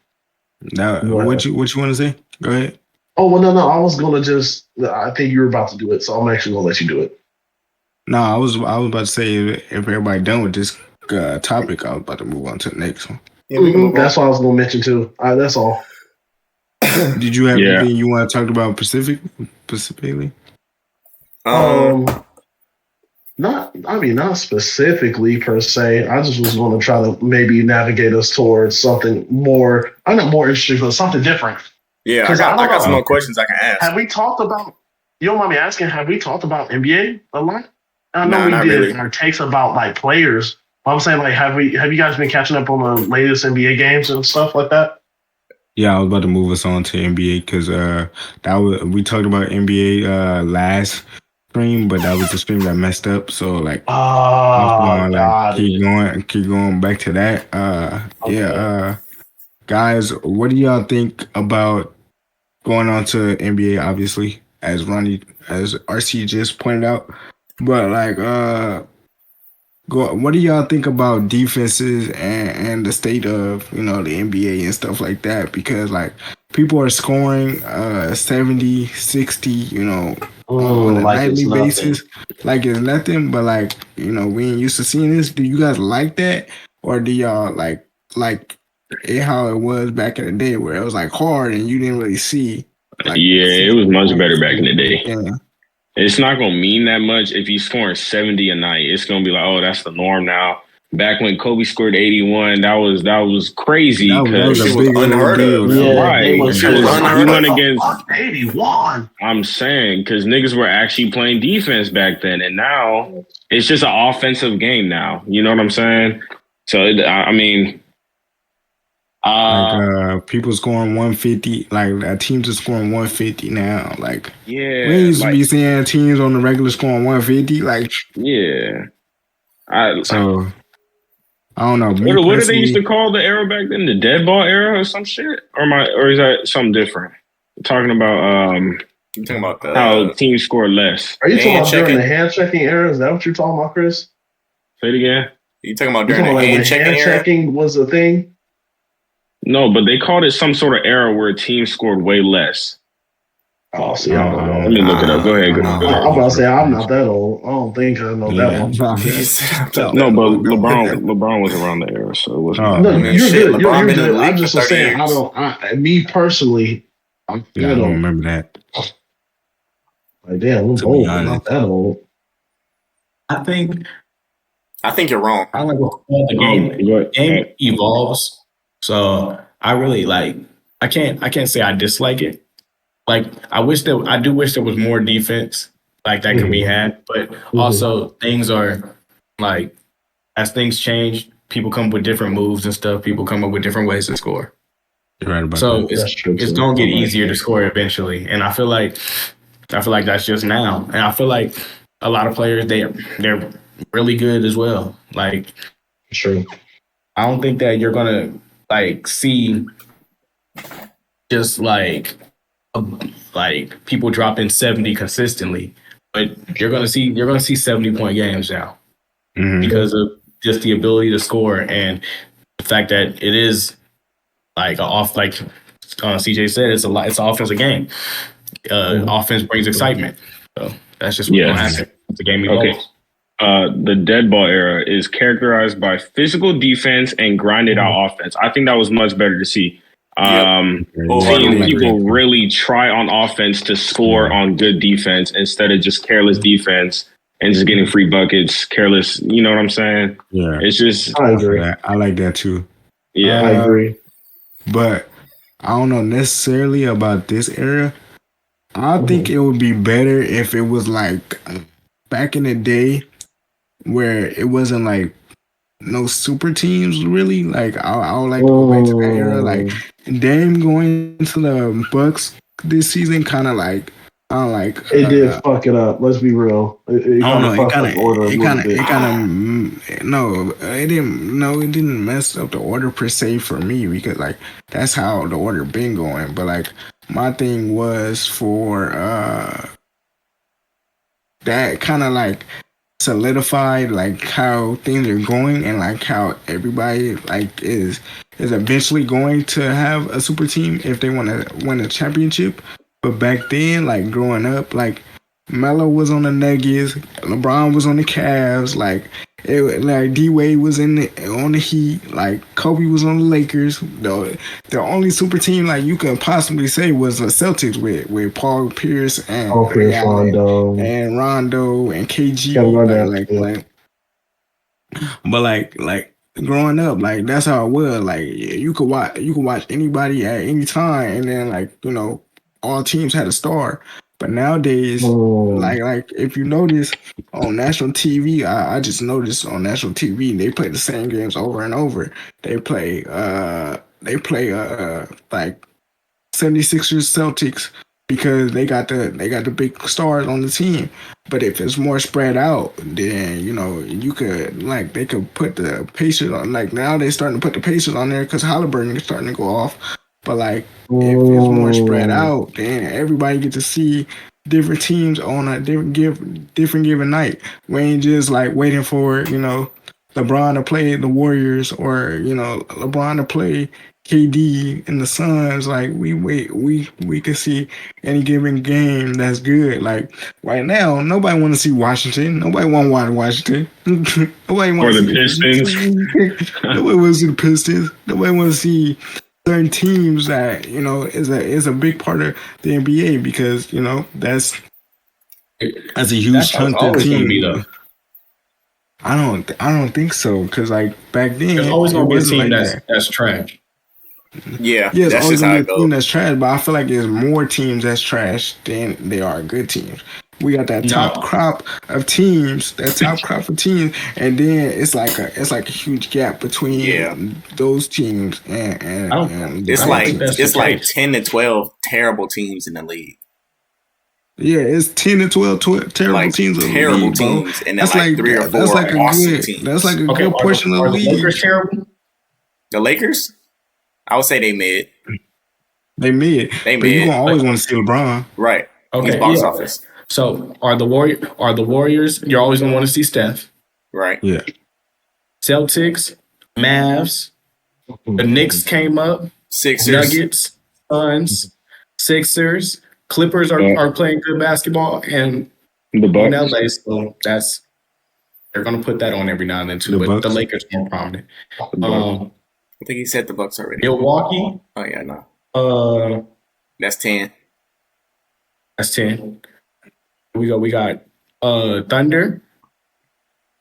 What you want to say? Go ahead. Oh well, no. I was gonna I think you were about to do it, so I'm actually gonna let you do it. No, I was about to say if everybody done with this topic. I was about to move on to the next one. Yeah, we can move on. That's what I was gonna mention too. That's all. Did you have Yeah. anything you want to talk about specifically? Not specifically per se. I just was going to try to maybe navigate us towards something more. I'm not more interesting, but something different. Yeah, I 'Cause I got don't some know. more questions I can ask. Have we talked about? You don't mind me asking? Have we talked about NBA a lot? I know Nah, we not did really. our takes about like players. I'm saying like, have you guys been catching up on the latest NBA games and stuff like that? Yeah, I was about to move us on to NBA because we talked about NBA last stream, but that was the stream that messed up. So like, I was Oh, gonna got it. keep going back to that. Okay. Guys, what do y'all think about going on to NBA? Obviously, as RC just pointed out, but like, what do y'all think about defenses and the state of the NBA and stuff like that? Because like people are scoring 70, 60, on a Like it's nightly nothing. basis, like it's nothing. But like we ain't used to seeing this. Do you guys like that, or do y'all like it how it was back in the day where it was like hard and you didn't really see? Like, Yeah, it was much better back in the day. Yeah. It's not gonna mean that much if he's scoring 70 a night. It's gonna be like, oh, that's the norm now. Back when Kobe scored 81, that was crazy That was because a big unheard of. deal. Yeah, right, they was It was unheard he went of. against. 81. I'm saying because niggas were actually playing defense back then, and now it's just an offensive game now. You know what I'm saying? So I mean, People scoring 150, like teams are scoring 150 now. Like yeah, we used to like be seeing teams on the regular scoring 150. Like yeah. so, I don't know. Me What did they used to personally, call the era back then? The dead ball era or some shit? Or is that something different? Talking about You talking about how the teams score less. Are you talking hand about during checking? the hand checking era? Is that what you're talking about, Chris? Say it again. You talking about You during talking the about like when hand checking hand era? checking was a thing? No, but they called it some sort of era where teams scored way less. Oh, see, I don't know. Let me look it up. Go ahead. Go I'm ahead. about to say I'm not that old. I don't think I know that one. No, but LeBron was around the era, so it wasn't. Oh, No, man, you're shit, good. LeBron You're been in good. the I'm league just for 30 saying. years. Me personally, I I don't don't remember that. like. Damn, I'm To be old. I'm honest. not that old. I think I think you're wrong. I like the game evolves. So I really like. I can't say I dislike it. Like I do wish there was more defense like that could be had, but also things are like as things change, people come up with different moves and stuff. People come up with different ways to score. You're right about So that. That's true. it's gonna get easier to score eventually, and I feel like that's just now, and I feel like a lot of players they're really good as well. Like True. I don't think that you're gonna like see just like people dropping 70 consistently, but you're gonna see 70-point games now because of just the ability to score and the fact that it is like CJ said, it's an offensive game. Offense brings excitement, so that's just what's gonna happen. The game evolves. The dead ball era is characterized by physical defense and grinded out offense. I think that was much better to see. Seeing people really try on offense to score on good defense instead of just careless defense and just getting free buckets, careless. You know what I'm saying? Yeah, it's just. I agree. I like that too. Yeah, I agree. But I don't know necessarily about this era. I think it would be better if it was like back in the day where it wasn't like no super teams really. Like I would like to go back to that era. Like Dame going to the Bucks this season, kind of like I don't like. It did fuck it up. Let's be real. It I don't know. fucked up the order a little bit. It didn't mess up the order per se for me because like that's how the order been going. But like my thing was for that kind of like solidified like how things are going and like how everybody like is eventually going to have a super team if they want to win a championship. But back then, like growing up, like Melo was on the Nuggets, LeBron was on the Cavs. Like Like D Wade was on the Heat, like Kobe was on the Lakers. The only super team like you could possibly say was the Celtics with Paul Pierce and Oh, Pierce, Allen Rondo, and Rondo and KG. Kevin Garnett. But like growing up, like that's how it was. Like you could watch anybody at any time, and then all teams had a star. But nowadays, like if you notice on national TV, I just noticed on national TV they play the same games over and over. They play like 76ers Celtics because they got the big stars on the team. But if it's more spread out, then you could they could put the Pacers on. Like now they're starting to put the Pacers on there because Halliburton is starting to go off. But like if it's more spread out, then everybody get to see different teams on a different given night. We ain't just like waiting for LeBron to play the Warriors or LeBron to play KD and the Suns. Like we can see any given game that's good. Like right now, nobody want to see Washington. Nobody want to watch Washington. Nobody want Or to the Pistons. Nobody want to see the Pistons. Nobody want to see certain teams that is a big part of the NBA because that's a huge That's how it's chunk of the always gonna be team. though. I don't think so because like back then There's always it gonna be a wasn't team like that's that. that's trash. Yeah, Yeah, it's that's always just how gonna it be a team goes. that's trash, but I feel like there's more teams that's trash than there are good teams. We got that top No. crop of teams, and then it's like a huge gap between Yeah. those teams and I don't- and It's I don't like think that's the it's like case. 10 to 12 terrible teams in the league. yeah, it's 10 to 12 terrible Like teams in the terrible league, bro. teams, and then That's like like 3 or 4 that's like a awesome good teams. that's like a Okay, good portion of are the the league. Lakers terrible? The Lakers, I would say they mid. They mid, They but you mid. gonna always want to see LeBron. Right. He's Okay, box yeah. office. So are the Warriors? You're always gonna want to see Steph. Right. Yeah, Celtics, Mavs, the Knicks came up. Sixers. Nuggets, Suns, Sixers, Clippers are playing good basketball, and The in Bucks. LA, so they're gonna put that on every now and then too. The But Bucks. the Lakers more prominent. The Bucks. I think he said the Bucks already. Milwaukee, Oh yeah, no. That's 10. that's 10. We got Thunder.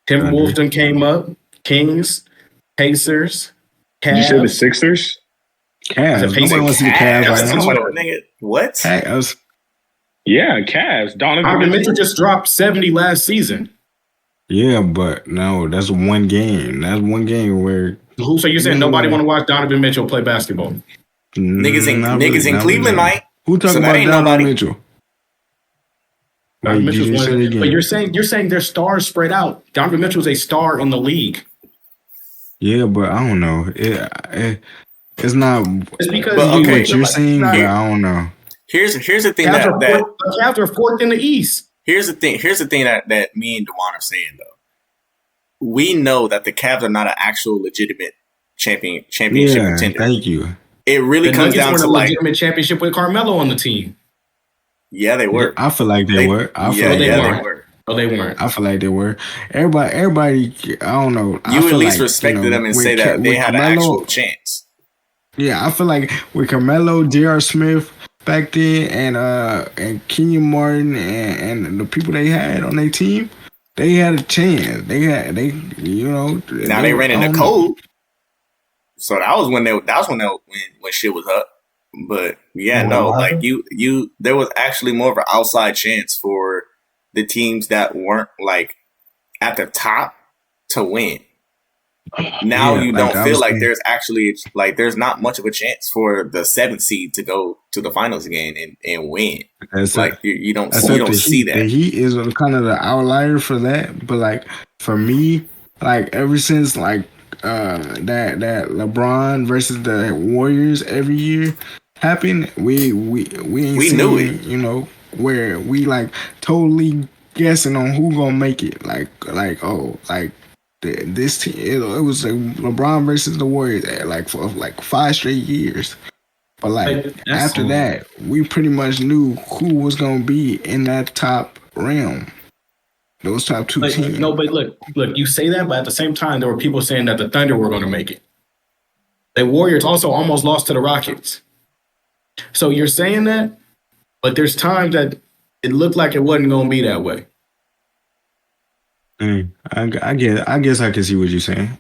Timberwolves done came up. Kings, Pacers, Did you say the Cavs. Sixers? Cavs. The Nobody Pacers. wants to see the Cavs right That's now. what, nigga. What? Cavs. Yeah, Cavs. Donovan Donovan Mitchell. Mitchell just dropped 70 last season. Yeah, but no, that's one game. That's one game where So you're saying nobody want to watch Donovan Mitchell play basketball? Niggas in not niggas in not Cleveland really. might. Who talking So that about ain't Donovan nobody. Mitchell? Donovan Wait, Mitchell's you one, say it again. but you're saying their stars spread out. Donovan Mitchell's a star in the league. Yeah, but I don't know. It's not It's because But, you- okay, what you're saying, but here- I don't know. Here's the thing the Cavs are fourth in the East. here's the thing that me and Dewan are saying though. We know that the Cavs are not an actual legitimate championship Yeah, contender. thank you. It really The comes Nuggets down won to a like, legitimate championship with Carmelo on the team. yeah, they were. I feel like they were. I feel yeah, like they yeah, weren't. they were. No, they weren't. I feel like they were. Everybody. I don't know. I You at feel least like, respected them and with say that they with had an Carmelo- actual chance. Yeah, I feel like with Carmelo, J.R. Smith back then, and Kenyon Martin and the people they had on their team, they had a chance. They Now they ran into cold, so that was when when shit was up. But yeah, no, like you, there was actually more of an outside chance for the teams that weren't like at the top to win. Now Yeah, you like, don't feel like obviously- there's actually like there's not much of a chance for the 7th seed to go to the finals again and win. That's Like you don't Except the see Heat. that. The Heat is kind of the outlier for that. But like for me, like ever since like that LeBron versus the Warriors every year happened, we ain't We seen, knew it. where we like totally guessing on who gonna make it. This team, it was like LeBron versus the Warriors for 5 straight years. But like That's- after that, we pretty much knew who was gonna be in that top realm. Those top two But teams. no, but look, you say that, but at the same time, there were people saying that the Thunder were going to make it. The Warriors also almost lost to the Rockets. So you're saying that, but there's times that it looked like it wasn't going to be that way. I guess I can see what you're saying.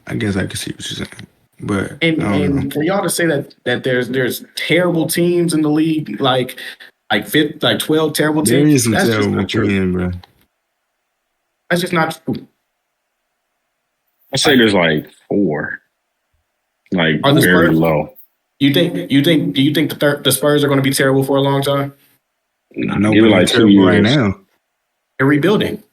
But And for y'all to say that there's terrible teams in the league, like 12 terrible there teams, is some that's just terrible not true. teams, bro. That's just not true. I say there's like 4, like Are the very Spurs- low. Do you think the Spurs are going to be terrible for a long time? No, Give but it they're like 2 terrible right years. now. They're rebuilding.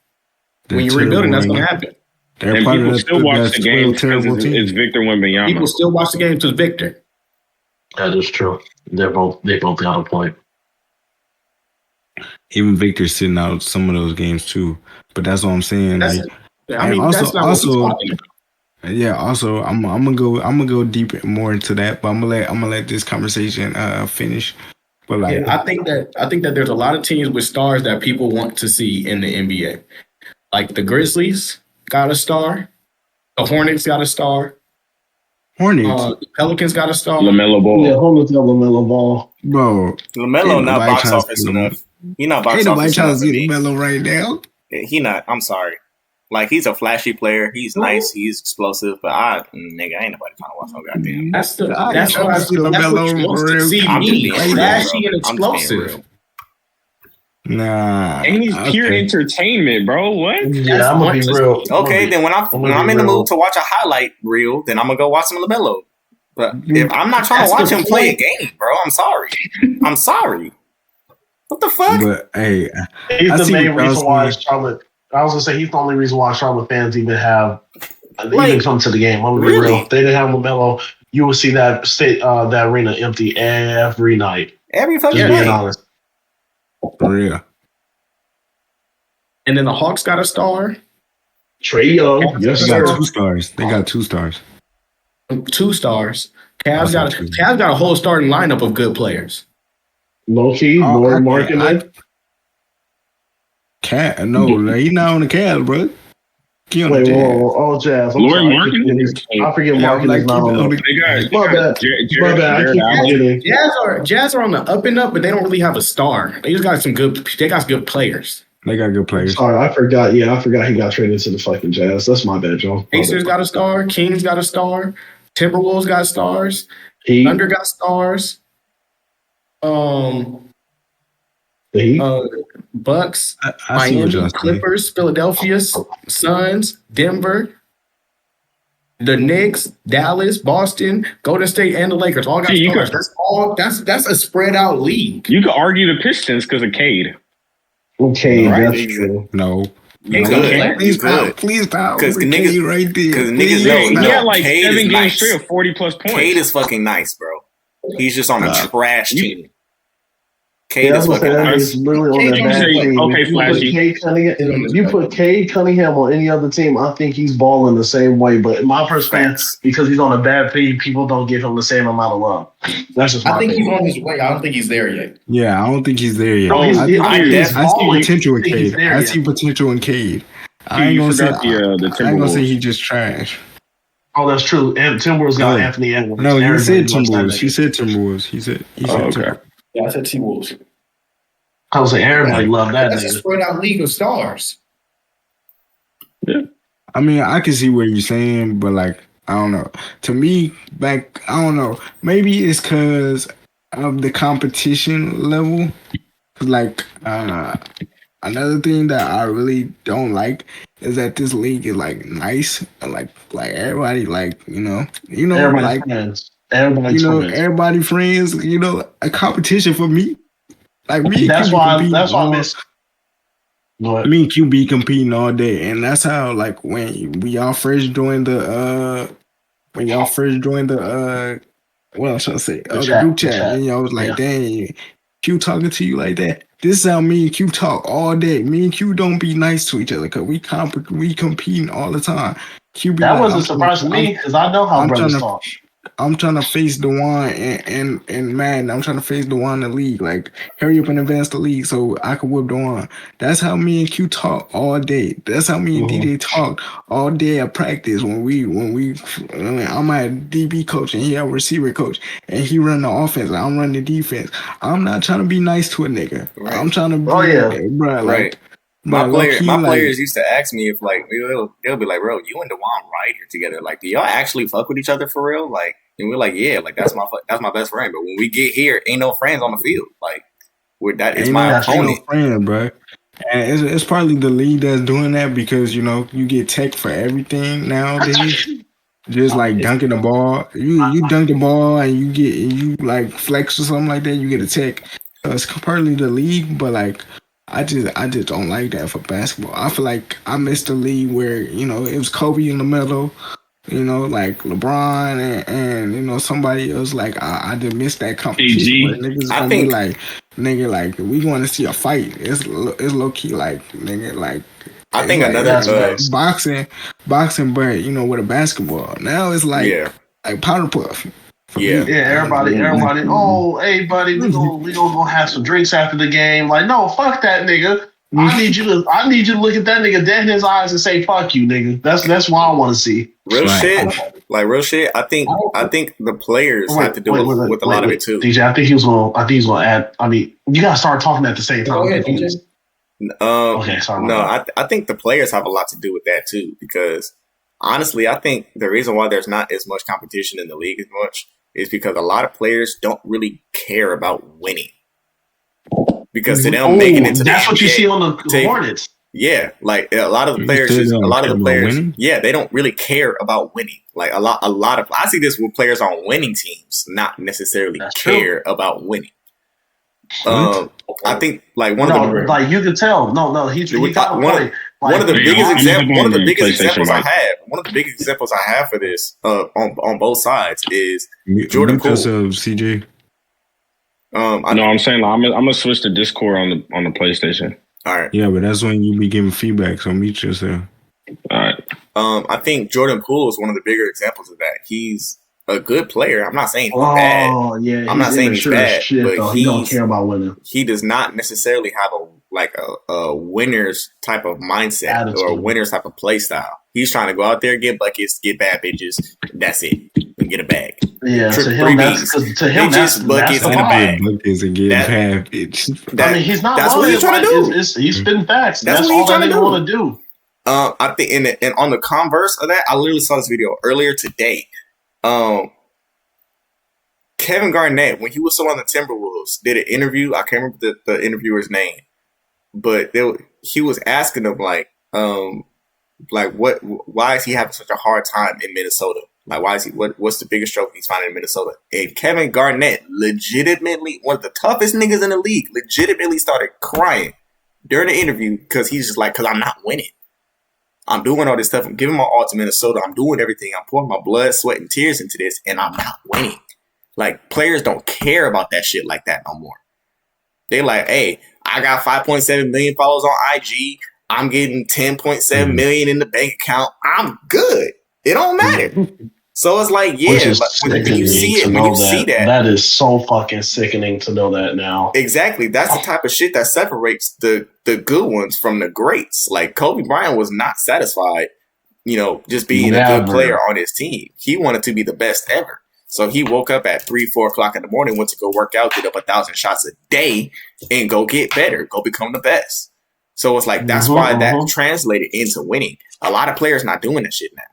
When you're rebuilding, that's going to happen. They're And part people of still watch that's the 12 games because terrible it's teams. Victor Wembanyama. People still watch the games to Victor. That is true. They both got a point. Even Victor's sitting out some of those games too. But that's what I'm saying. That's, Like, I mean, that's not what we're talking about. yeah. Also, I'm gonna go deep more into that. But I'm gonna let this conversation finish. But like, Yeah, I think that there's a lot of teams with stars that people want to see in the NBA. Like the Grizzlies got a star, the Hornets got a star, Hornets, the Pelicans got a star. LaMelo Ball. Yeah, Hornets got LaMelo Ball. bro. LaMelo Ain't not nobody box trying to office see enough. He not box Ain't nobody office trying enough to for see me. Melo right now. He not. I'm sorry. Like, he's a flashy player. He's nice. He's explosive. But nigga, ain't nobody trying to watch no goddamn. That's I what trying to see LaMelo you want to real see. I'm just Me being real, flashy bro. and I'm just being explosive. real. Nah, And he's pure okay. entertainment, bro. What? Yeah, I'm gonna be real. Okay, then when I'm in the real. mood to watch a highlight reel, then I'm gonna go watch some LaMelo. But if I'm not trying That's to watch the him play a point. game, bro, I'm sorry. I'm sorry. What the fuck? But hey, He's I the see main what y'all reason why saying. Charlotte. I was gonna say he's the only reason why Charlotte fans even Like, come to the game. I'm gonna be really? real. If they didn't have LaMelo, you would see that that arena empty every night. Every fucking Just being night. honest. For real. And then the Hawks got a star, Trey Young, yes They sir. got 2 stars. They got 2 stars. 2 stars. That's Cavs not got a whole starting lineup of good players. Low key, more marketing. Cat, no, he not on the Cavs, bro. He on the Wait, Jazz. whoa, oh Jazz. I'm Lauren sorry. Marketing? I forget Yeah, marketing like, is not keep on it on the. the- They got My bad. My bad. I Jared keep Allen. forgetting. Jazz are on the up and up, but they don't really have a star. They just got some good. They got good players. They got good players. Sorry, I forgot. Yeah, I forgot he got traded to the fucking Jazz. That's my bad, Joe. My Pacers bad. got a star. Kings got a star. Timberwolves got stars. Heat, Thunder got stars. the Heat. Bucks, I see what Miami, y'all saying. Clippers, Philadelphia, Suns, Denver, the Knicks, Dallas, Boston, Golden State, and the Lakers all got See, you stars. could- That's a spread out league. You could argue the Pistons because of Cade. Okay, Right. that's true. No. He's No, good. Please He's good. stop. Please stop. 'Cause With niggas- Cade right there. 'cause niggas Please don't He know. stop. had like Cade 7 is games nice. straight of 40-plus points. Cade is fucking nice, bro. He's just on a trash team. Cade Yeah, I is was fucking gonna say nice. he's literally on that Cade bad Cunningham, team. okay, You put flashy. Cade Cunningham, you put Cade Cunningham on any other team, I think he's balling the same way. But in my perspective, because he's on a bad team, people don't give him the same amount of love. That's just my I think he's opinion. on his way. I don't think he's there yet. Yeah, I don't think he's there yet. No, he's- I he's see balling. potential in I think he's Cade. there I yet. see potential in Cade. I ain't You gonna say forgot the I ain't gonna say Timberwolves. he just trash. Oh, that's true. And Timberwolves got No. Anthony Edwards. No, he Everybody said loves that Timberwolves. nigga. He said Timberwolves. He said okay. Timberwolves. Yeah, I said T-Wolves. I was like, everybody loved that That's a nigga. spread out league of stars. I mean, I can see what you're saying, but like, I don't know. To me, I don't know. Maybe it's because of the competition level. 'Cause like, another thing that I really don't like is that this league is like nice, like everybody, like Everybody's like friends. Everybody's friends. everybody friends. A competition for me. Like me, and That's QB why. competing That's why I all- miss. But me and QB competing all day, and that's how like when y'all first joined the what else should I say? The The chat, group the chat. chat. And y'all was like, Yeah. dang, Q talking to you like that. This is how me and Q talk all day. Me and Q don't be nice to each other because we competing all the time. Q be that like, wasn't a surprise to me because I know how I'm brothers tryna- talk. I'm trying to face Dewan and Madden. I'm trying to face Dewan in the league. Like, hurry up and advance the league so I can whip Dewan. That's how me and Q talk all day. That's how me and DJ talk all day at practice I'm at DB coach and he a receiver coach and he run the offense. I'm running the defense. I'm not trying to be nice to a nigga. Right. I'm trying to be, bro, Right. like, My bro, low-key, players used to ask me if like they'll be like, bro, you and Dewan right here together. Like, do y'all actually fuck with each other for real? Like, and we're like, yeah, like that's my best friend. But when we get here, ain't no friends on the field. Like, that is my opponent. No friend, bro. And it's probably the league that's doing that because you know you get tech for everything nowadays. Just like dunking the ball, you dunk the ball and you like flex or something like that. You get a tech. It's partly the league, but like I just don't like that for basketball. I feel like I missed the league where you know it was Kobe in the middle. You know, like LeBron and you know somebody else. Like I just missed that competition. Where niggas gonna be like, nigga, like we want to see a fight. It's low key like nigga, like I think like, another boxing, but you know with a basketball. Now it's like like powder puff. Yeah, everybody. Oh, hey, buddy, we gonna go have some drinks after the game. Like, no, fuck that nigga. I need you to look at that nigga dead in his eyes and say, "Fuck you, nigga." That's what I want to see. Real shit. I think the players have to do with a lot of it too. DJ, I think he's gonna add. I mean, you gotta start talking at the same time. Okay, sorry. No, I think the players have a lot to do with that too. Because honestly, I think the reason why there's not as much competition in the league as much is because a lot of players don't really care about winning. Because to them, making it to that's the what NBA, you see on the Hornets. Yeah, like a lot of the players, yeah, they don't really care about winning. Like a lot of I see this with players on winning teams, not necessarily care about winning. I think like one of the like you can tell. He got one of the biggest examples. One of the biggest examples I have. One of the biggest examples I have for this on both sides is Jordan Poole. CJ. I'm saying like, I'm gonna switch to Discord on the PlayStation. All right. Yeah, but that's when you be giving feedback. So mute yourself. All right. I think Jordan Poole is one of the bigger examples of that. He's a good player. I'm not saying he's bad. Yeah, I'm not saying he's bad, but he don't care about winning. He does not necessarily have a winner's type of mindset or a winner's type of play style. He's trying to go out there, get buckets, get bad bitches. That's it. And get a bag. Yeah, to him, that's buckets in a bag. I mean, he's not. That's what he's trying to do. He's spitting facts. That's what all that they want to do. I think, and on the converse of that, I literally saw this video earlier today. Kevin Garnett, when he was still on the Timberwolves, did an interview. I can't remember the interviewer's name, but he was asking him why is he having such a hard time in Minnesota? Like, why is he? What's the biggest struggle he's finding in Minnesota? And Kevin Garnett, legitimately one of the toughest niggas in the league, legitimately started crying during the interview because he's just like, because I'm not winning. I'm doing all this stuff. I'm giving my all to Minnesota. I'm doing everything. I'm pouring my blood, sweat, and tears into this, and I'm not winning. Like, players don't care about that shit like that no more. They like, hey, I got 5.7 million followers on IG. I'm getting 10.7 million in the bank account. I'm good. It don't matter. So it's like, yeah, when you see it, when you see that. That is so fucking sickening to know that now. Exactly. That's the type of shit that separates the good ones from the greats. Like, Kobe Bryant was not satisfied, just being a good player on his team. He wanted to be the best ever. So he woke up at 3-4 o'clock in the morning, went to go work out, get up 1,000 shots a day, and go get better, go become the best. So it's like, that's why that translated into winning. A lot of players not doing that shit now.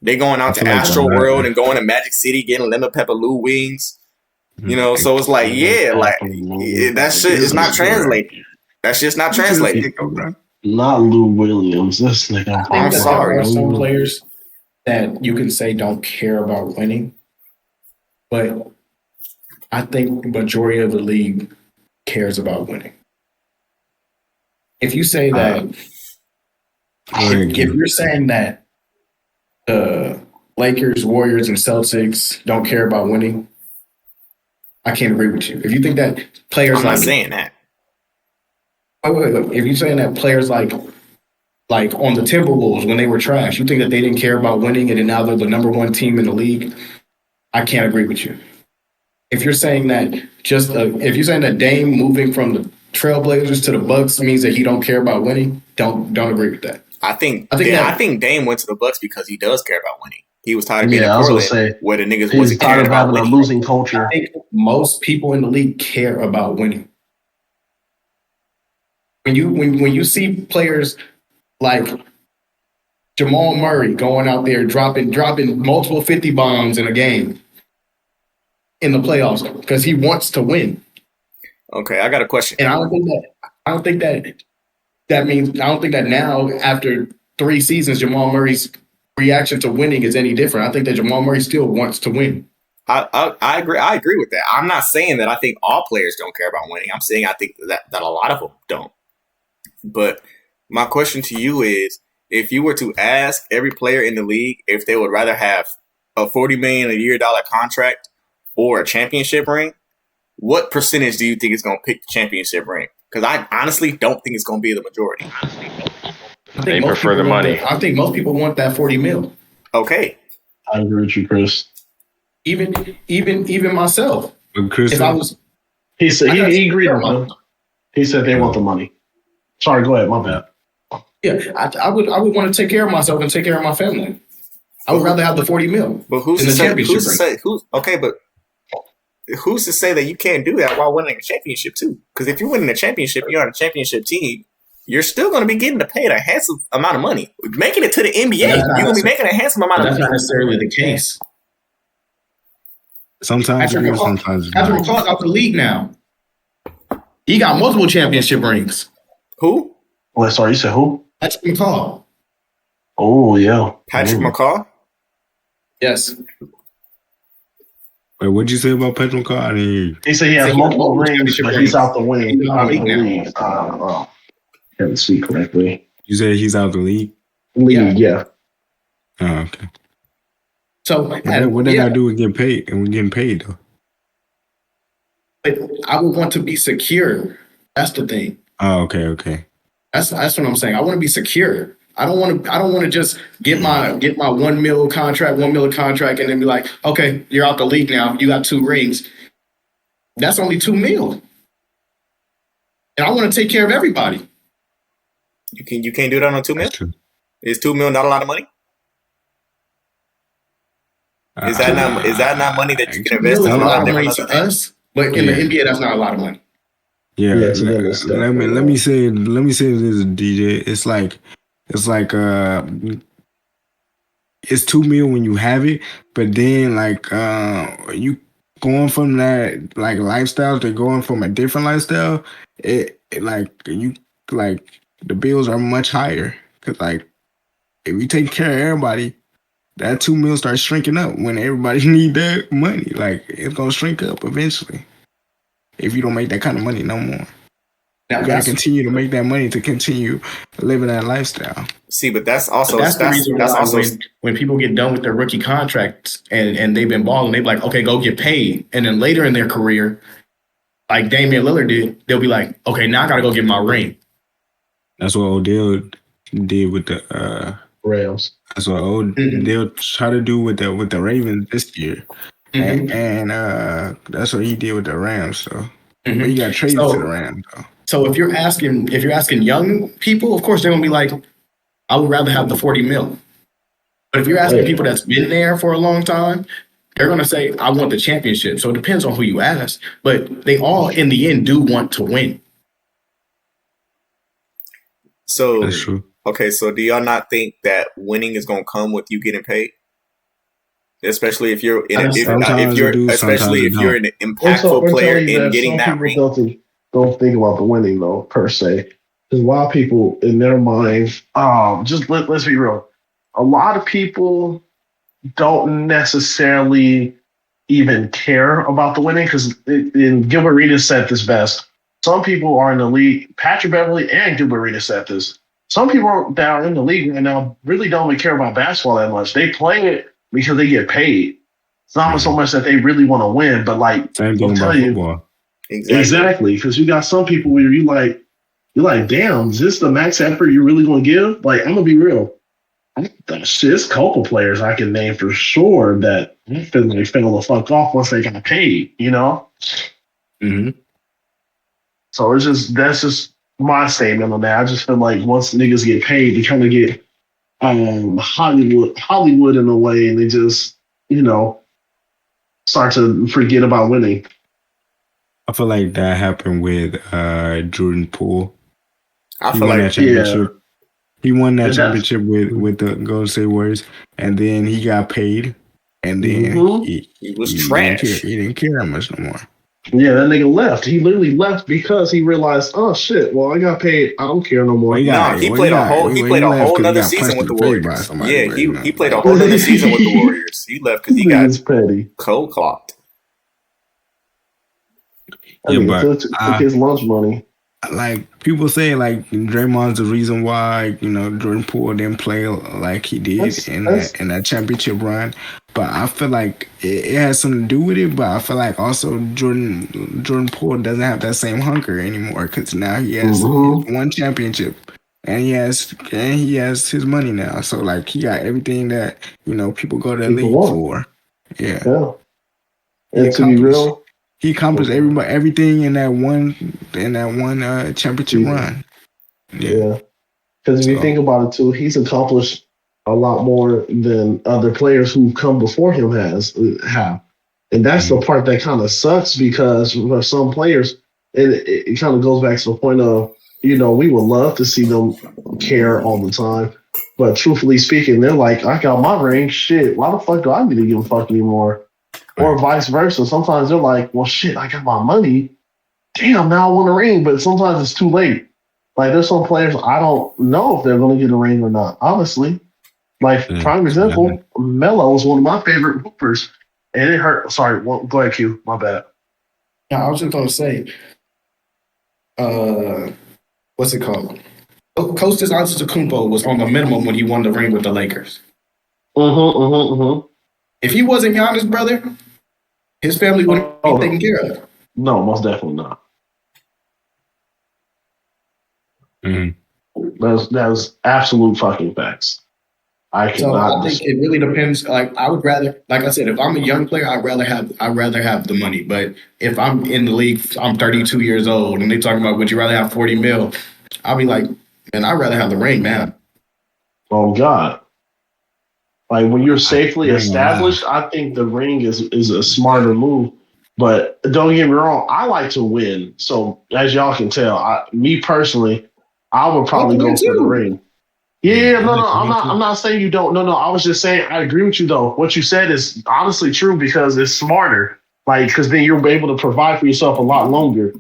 They going out to Astro World and going to Magic City, getting lemon pepper Lou wings. So it's like, that shit is not translating. That shit's not translating. Not Lou Williams. This nigga. I'm sorry. There are some players that you can say don't care about winning, but I think the majority of the league cares about winning. If you say that, if you're saying that the Lakers, Warriors, and Celtics don't care about winning, I can't agree with you. If you think that players I'm not saying that. Wait. If you're saying that players like like on the Timberwolves when they were trash. You think that they didn't care about winning, and then now they're the number one team in the league? I can't agree with you. If you're saying that if you're saying that Dame moving from the Trailblazers to the Bucks means that he don't care about winning, don't agree with that. I think Dame went to the Bucks because he does care about winning. He was tired of being in Portland where the niggas wasn't caring about winning. A losing culture. I think most people in the league care about winning. When you see players like Jamal Murray going out there dropping multiple 50 bombs in a game in the playoffs because he wants to win. Okay, I got a question. And I don't think that now after 3 seasons Jamal Murray's reaction to winning is any different. I think that Jamal Murray still wants to win. I agree. I agree with that. I'm not saying that I think all players don't care about winning. I'm saying I think that a lot of them don't. But my question to you is, if you were to ask every player in the league if they would rather have a $40 million a year contract or a championship ring, what percentage do you think is going to pick the championship ring? Because I honestly don't think it's going to be the majority. They prefer the money. I think most people want that 40 mil. Okay. I agree with you, Chris. Even myself. But Chris, If I was, He said he agreed on it. He said they want the money. Sorry, go ahead. My bad. yeah, I would want to take care of myself and take care of my family. I would rather have the 40 mil. But who's to say? Who's to say that you can't do that while winning a championship too? Because if you're winning a championship, you're on a championship team. You're still going to be getting paid a handsome amount of money. Making it to the NBA, you're going to be making a handsome amount of money. That's not necessarily the case. sometimes Patrick McCall out the league now. He got multiple championship rings. Who? Oh, sorry, you said who? Patrick McCall. Oh, yeah. Patrick McCall? Yes. Wait, what'd you say about Patrick McCall? I didn't hear you. He said he has multiple rings, but he's out the wing. He's out the league Can't speak correctly. You said he's out the league? League, yeah. Oh, okay. So What they gotta do with getting paid? And we're getting paid though. But I would want to be secure. That's the thing. Oh, okay. That's what I'm saying. I want to be secure. I don't want to just get my $1 million contract, and then be like, okay, you're out the league now. You got 2 rings. That's only $2 million. And I want to take care of everybody. You can't do that on $2 million? Is $2 million not a lot of money? Is that not money that you can invest in a lot of money to us? But in the NBA, that's not a lot of money. Yeah. Let me say this, DJ. It's like it's $2 million when you have it, but then you going from that like lifestyle to going from a different lifestyle, the bills are much higher. Cause like if you take care of everybody, that $2 million starts shrinking up when everybody need that money. Like it's gonna shrink up eventually if you don't make that kind of money no more. Now, you gotta continue to make that money to continue living that lifestyle. See, but that's also the reason why when people get done with their rookie contracts and they've been balling, they're like, okay, go get paid. And then later in their career, like Damian Lillard did, they'll be like, okay, now I gotta go get my ring. That's what Odell did with the Rams. That's what Odell try to do with the Ravens this year. Mm-hmm. And that's what he did with the Rams. So but he got traded to the Rams though. So if you're asking young people, of course they're gonna be like, I would rather have the 40 mil. But if you're asking people that's been there for a long time, they're gonna say, I want the championship. So it depends on who you ask, but they all in the end do want to win. So that's true. Okay, so do y'all not think that winning is gonna come with you getting paid? Especially if you're an impactful player in getting that ring. Don't think about the winning though, per se. Because a lot of people in their minds, let's be real. A lot of people don't necessarily even care about the winning because Gilbert Arenas said this best. Some people are in the league, Patrick Beverly and Gilbert Arenas said this. Some people that are in the league right now really don't even care about basketball that much. They play it because they get paid. It's not so much that they really want to win, but like, same thing about football. Exactly. Because you got some people where you like, you're like, damn, is this the max effort you're really gonna give? Like, I'm gonna be real. There's a couple players I can name for sure that feel like fell the fuck off once they got paid, you know? Mm-hmm. So that's just my statement on that. I just feel like once niggas get paid, they kind of get Hollywood in a way, and they just, start to forget about winning. I feel like that happened with Jordan Poole. I He feel won like that championship. He won that And that's championship with the Golden State Warriors, and then he got paid, and then mhm. he was he didn't care. trash. He didn't care that much no more. Yeah, that nigga left. He literally left because he realized, oh shit, well I got paid. I don't care no more. Nah, he played a whole because he nother got season punched with in the the face by Warriors. somebody. Yeah, But, you know, he played a whole other season with the Warriors. He left because he got Nigga's petty. cold clocked. That Yeah, nigga took his lunch money. like people say, like Draymond's the reason why Jordan Poole didn't play like he did That's in that's that championship run. But I feel like it has something to do with it. But I feel like also Jordan Poole doesn't have that same hunger anymore because now he has one championship. And he has his money now. So like he got everything that people go to the people league want. for. Yeah. Yeah. He And to be accomplished real, everything in that one championship run. yeah. Because if you So think about it too, he's accomplished a lot more than other players who've come before him have. And that's the part that kind of sucks because for some players, and it kind of goes back to the point of, we would love to see them care all the time. But truthfully speaking, they're like, I got my ring. Shit, why the fuck do I need to give a fuck anymore? Or vice versa. Sometimes they're like, well, shit, I got my money. Damn, now I want a ring. But sometimes it's too late. Like, there's some players I don't know if they're going to get a ring or not, honestly. Like, prime example, Melo was one of my favorite hoopers. And it hurt. Sorry, go ahead, Q. My bad. No, I was just gonna say, what's it called? Kostas Antetokounmpo was on the minimum when he won the ring with the Lakers. If he wasn't Giannis' brother, his family wouldn't be taken care of. No, most definitely not. That's absolute fucking facts. I think it really depends. Like I would rather, like I said, if I'm a young player, I'd rather have the money. But if I'm in the league, I'm 32 years old, and they talking about would you rather have 40 mil? I'll be like, man, I'd rather have the ring, man. Oh God. Like when you're safely established, I think the ring is a smarter move. But don't get me wrong, I like to win. So as y'all can tell, me personally, I would probably go for the ring. Yeah, no, I'm not saying you don't. No, I was just saying I agree with you though. What you said is honestly true because it's smarter. Like, because then you're able to provide for yourself a lot longer.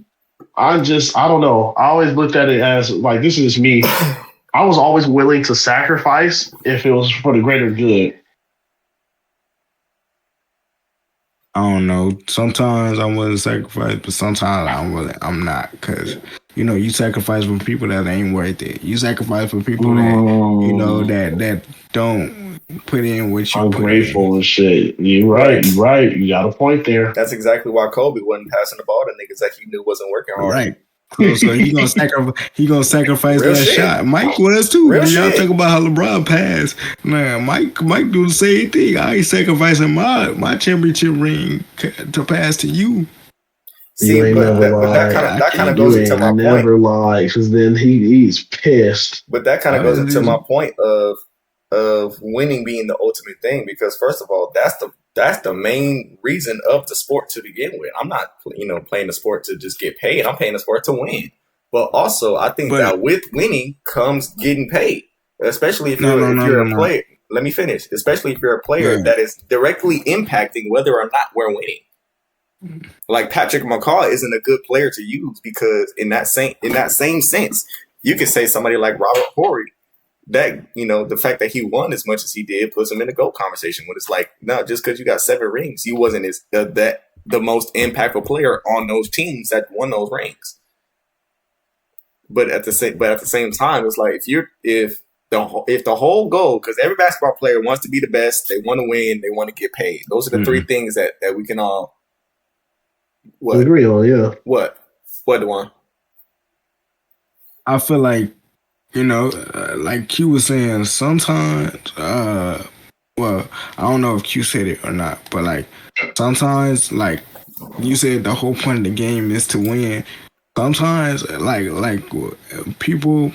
I don't know. I always looked at it as like, this is me. I was always willing to sacrifice if it was for the greater good. I don't know. Sometimes I'm willing to sacrifice, but sometimes I'm not, because you sacrifice for people that ain't worth it. You sacrifice for people that that don't put in what you ungrateful and shit. You're right. You got a point there. That's exactly why Kobe wasn't passing the ball to niggas that he knew wasn't working hard. Right. So he gonna sacrifice Real that shit. shot. Mike was too. Real Y'all shit. think about how LeBron passed. Man, Mike do the same thing. I ain't sacrificing my championship ring to pass to you. See, you ain't but never lied. that kind of goes into my point. Never lied, because then he's pissed. But that kind of goes into my point of winning being the ultimate thing, because first of all, that's the main reason of the sport to begin with. I'm not playing the sport to just get paid. I'm playing the sport to win. But also, I think that with winning comes getting paid, especially if you're a player. Let me finish. Especially if you're a player that is directly impacting whether or not we're winning. Like Patrick McCaw isn't a good player to use because in that same sense, you could say somebody like Robert Horry, that the fact that he won as much as he did puts him in the GOAT conversation. When it's like, no, just because you got 7 rings, you wasn't the most impactful player on those teams that won those rings. But at the same time, it's like if the whole goal, because every basketball player wants to be the best, they want to win, they want to get paid. Those are the 3 things that we can all agree on. Yeah. What, Dewan? I feel like, like Q was saying, sometimes, well, I don't know if Q said it or not, but like sometimes, like you said, the whole point of the game is to win. Sometimes, people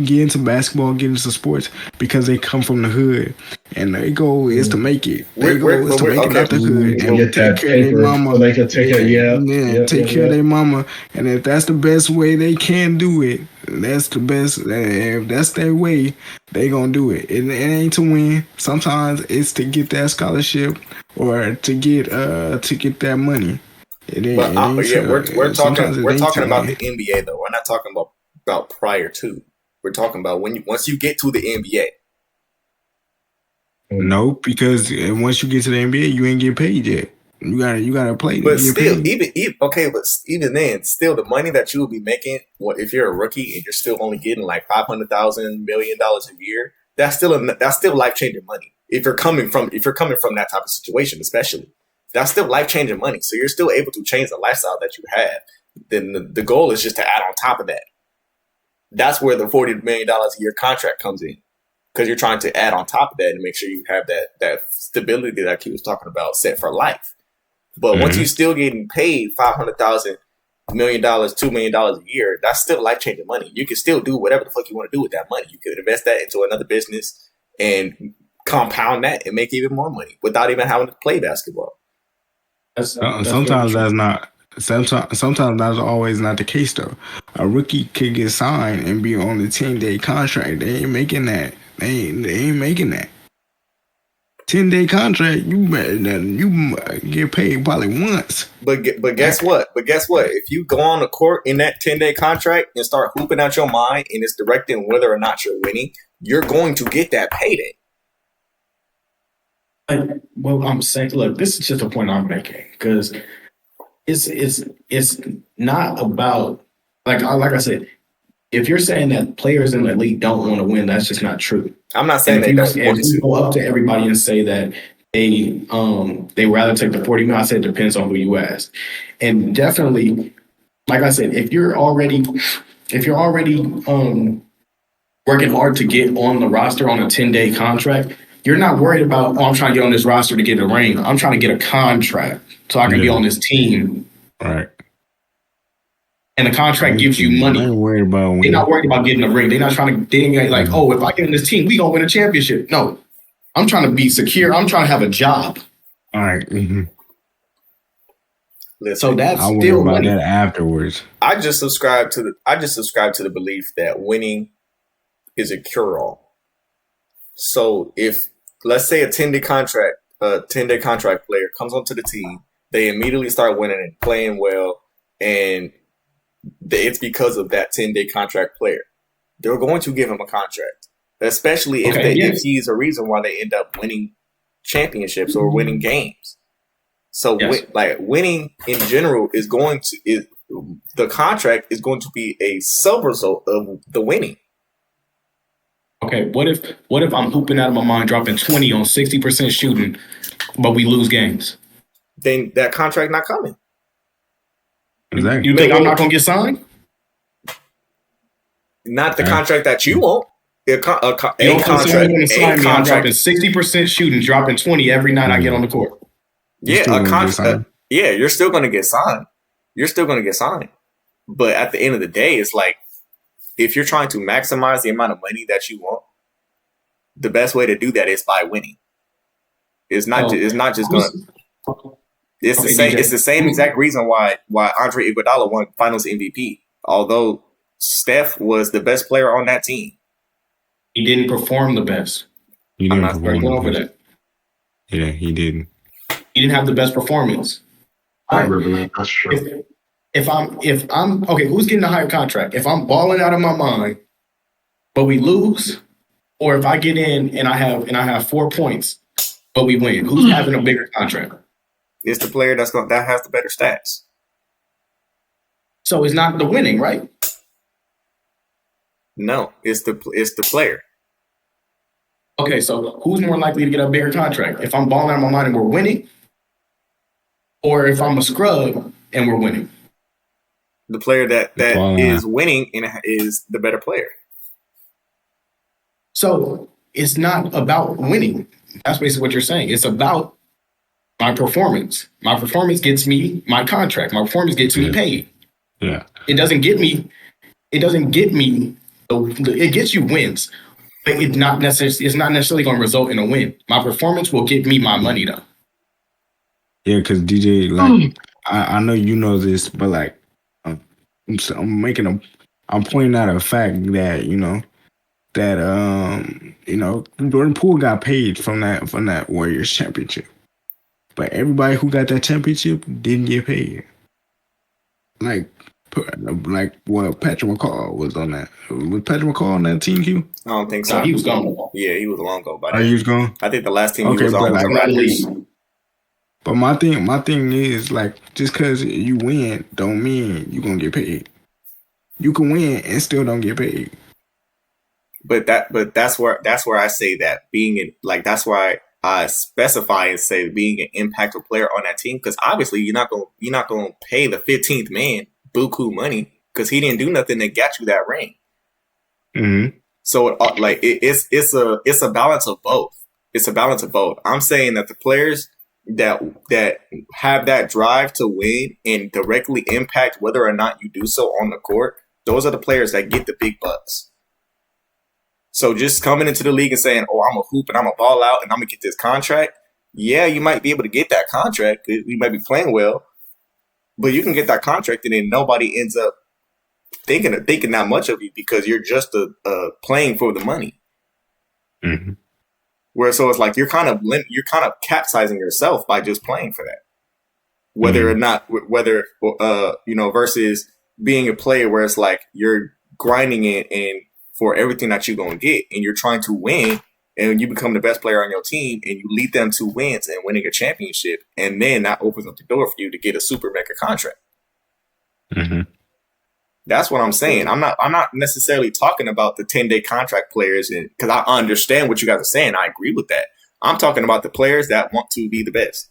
get into basketball, get into sports because they come from the hood, and their goal is to make it. Their goal is to make it out the hood And and get take that care of their paper mama. so they can take care. Take care of their mama. And if that's the best way they can do it, that's the best. If that's their way, they gonna do it. It ain't to win. Sometimes it's to get that scholarship or to get that money. It ain't. But It ain't yeah, we're sometimes talking it we're ain't talking to about win. the NBA though. We're not talking about prior to. We're talking about once you get to the NBA. No, because once you get to the NBA, you ain't get paid yet. You gotta play to But get still, paid. even then, still the money that you will be making, if you're a rookie and you're still only getting like $500,000 $1 million a year, that's still life changing money. If you're coming from that type of situation, especially, that's still life changing money. So you're still able to change the lifestyle that you have. Then the goal is just to add on top of that. That's where the $40 million a year contract comes in, because you're trying to add on top of that and make sure you have that stability that he was talking about set for life. But once you're still getting paid $500,000 $1 million, $2 million a year, that's still life changing money. You can still do whatever the fuck you want to do with that money. You could invest that into another business and compound that and make even more money without even having to play basketball. Sometimes that's not. Sometimes that's always not the case though. A rookie could get signed and be on a 10-day contract. They ain't making that. They ain't making that. 10-day contract, you get paid probably once. But guess what? If you go on the court in that 10-day contract and start hooping out your mind and it's directing whether or not you're winning, you're going to get that payday. Well, I'm saying, look, this is just a point I'm making, because it's not about, like I said, if you're saying that players in the league don't want to win, that's just not true. I'm not saying they don't want If you to. go up to everybody and say that they rather take the 40 million, I said it depends on who you ask. And definitely, like I said, if you're already working hard to get on the roster on a 10-day contract, you're not worried about, I'm trying to get on this roster to get a ring. I'm trying to get a contract so I can be on this team. Right. And the contract gives you money. They're not worried about getting a ring. They're not trying to, if I get in this team, we gonna win a championship. No, I'm trying to be secure. I'm trying to have a job. All right. Mm-hmm. Listen, so that's I'll still worry about money. that afterwards. I just subscribe to the belief that winning is a cure-all. So if, let's say, a 10-day contract player comes onto the team, they immediately start winning and playing well, and it's because of that 10-day contract player. They're going to give him a contract, especially if he's a reason why they end up winning championships or winning games. So winning in general the contract is going to be a sub-result of the winning. Okay, what if I'm hooping out of my mind, dropping 20 on 60% shooting, but we lose games? Then that contract not coming. Exactly. You think I'm not going to get signed? Not the contract that you want. A contract. I'm dropping 60% shooting, dropping 20 every night I get on the court. Yeah, a contract. Yeah, you're still going to get signed. But at the end of the day, it's like, if you're trying to maximize the amount of money that you want, the best way to do that is by winning. It's not just going to. It's the same exact reason why Andre Iguodala won Finals MVP. Although Steph was the best player on that team, he didn't perform the best. I'm not going over that. Yeah, he didn't. He didn't have the best performance. That's true. If I'm okay, who's getting a higher contract? If I'm balling out of my mind, but we lose, or if I get in and I have 4 points, but we win, who's having a bigger contract? It's the player that has the better stats. So it's not the winning, right? No, it's the player. Okay, so who's more likely to get a bigger contract? If I'm balling out of my mind and we're winning, or if I'm a scrub and we're winning? The player that Ball is line. winning and is the better player. So it's not about winning. That's basically what you're saying. It's about my performance. My performance gets me my contract. My performance gets me paid. Yeah. It doesn't get me. It gets you wins, but it's not necessarily going to result in a win. My performance will get me my money though. Yeah, because DJ, like, I know you know this, but like, I'm I'm pointing out a fact that Jordan Poole got paid from that Warriors championship, but everybody who got that championship didn't get paid. Like what Patrick McCall was on that. Was Patrick McCall on that team, Q? I don't think so. So he was gone. Yeah, he was long ago. By Are then. you gone? I think the last team he Okay, was but on was the like, Raptors. but my thing is like, just because you win don't mean you gonna get paid. You can win and still don't get paid. But that's where I say that being in, like, that's why I specify and say being an impactful player on that team, because obviously you're not gonna pay the 15th man buku money because he didn't do nothing that got you that ring. Mm-hmm. So it's a balance of both. It's a balance of both. I'm saying that the players that have that drive to win and directly impact whether or not you do so on the court, those are the players that get the big bucks. So just coming into the league and saying, "Oh, I'm a hoop and I'm a ball out and I'm gonna get this contract," yeah, you might be able to get that contract. You might be playing well, but you can get that contract and then nobody ends up thinking that much of you because you're just playing for the money. Mm-hmm. Where so it's like you're kind of capsizing yourself by just playing for that. Whether or not versus being a player where it's like you're grinding it and for everything that you're gonna get and you're trying to win and you become the best player on your team and you lead them to wins and winning a championship, and then that opens up the door for you to get a super mega contract. Mm-hmm. That's what I'm saying. I'm not necessarily talking about the 10-day contract players, because I understand what you guys are saying. I agree with that. I'm talking about the players that want to be the best.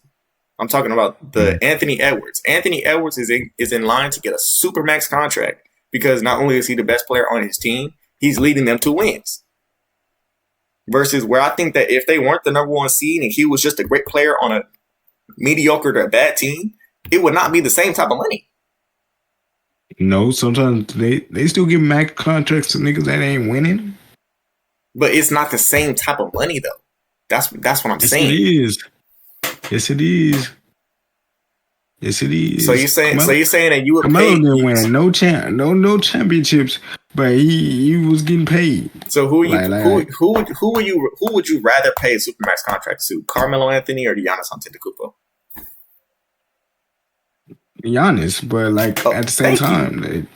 I'm talking about the Anthony Edwards. Anthony Edwards is in line to get a supermax contract because not only is he the best player on his team, he's leading them to wins. Versus where I think that if they weren't the number one seed and he was just a great player on a mediocre to a bad team, it would not be the same type of money. No, sometimes they still give max contracts to niggas that ain't winning. But it's not the same type of money though. That's what I'm saying. It is. Yes, it is. Yes, it is. So you're saying that you would Carmelo pay? didn't win no championships, but he was getting paid. So who would you rather pay a supermax contract to? Carmelo Anthony or Giannis Antetokounmpo? Giannis, but like at the same time,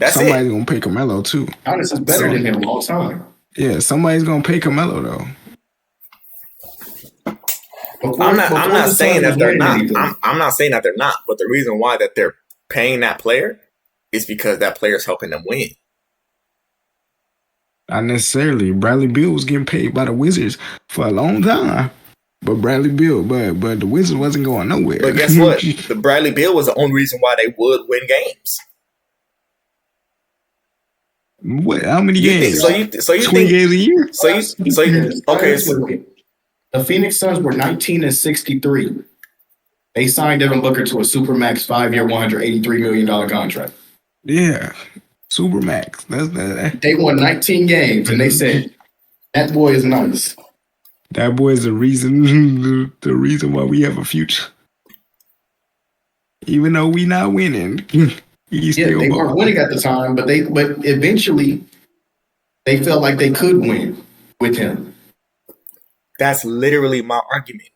somebody's gonna pay Carmelo too. Giannis is better than him all the time. Yeah, somebody's gonna pay Carmelo though. I'm not saying that they're not. I'm not saying that they're not. But the reason why that they're paying that player is because that player is helping them win. Not necessarily. Bradley Beal was getting paid by the Wizards for a long time. But Bradley Beal, but the Wizards wasn't going nowhere. But guess what? The Bradley Beal was the only reason why they would win games. What? How many games? So you 20 games a year? Okay. The Phoenix Suns were 19-63. They signed Devin Booker to a supermax 5-year, $183 million contract. Yeah, supermax. That's They won 19 games, and they said that boy is nice. That boy is the reason why we have a future. Even though we not winning, They weren't winning at the time, but eventually they felt like they could win with him. That's literally my argument.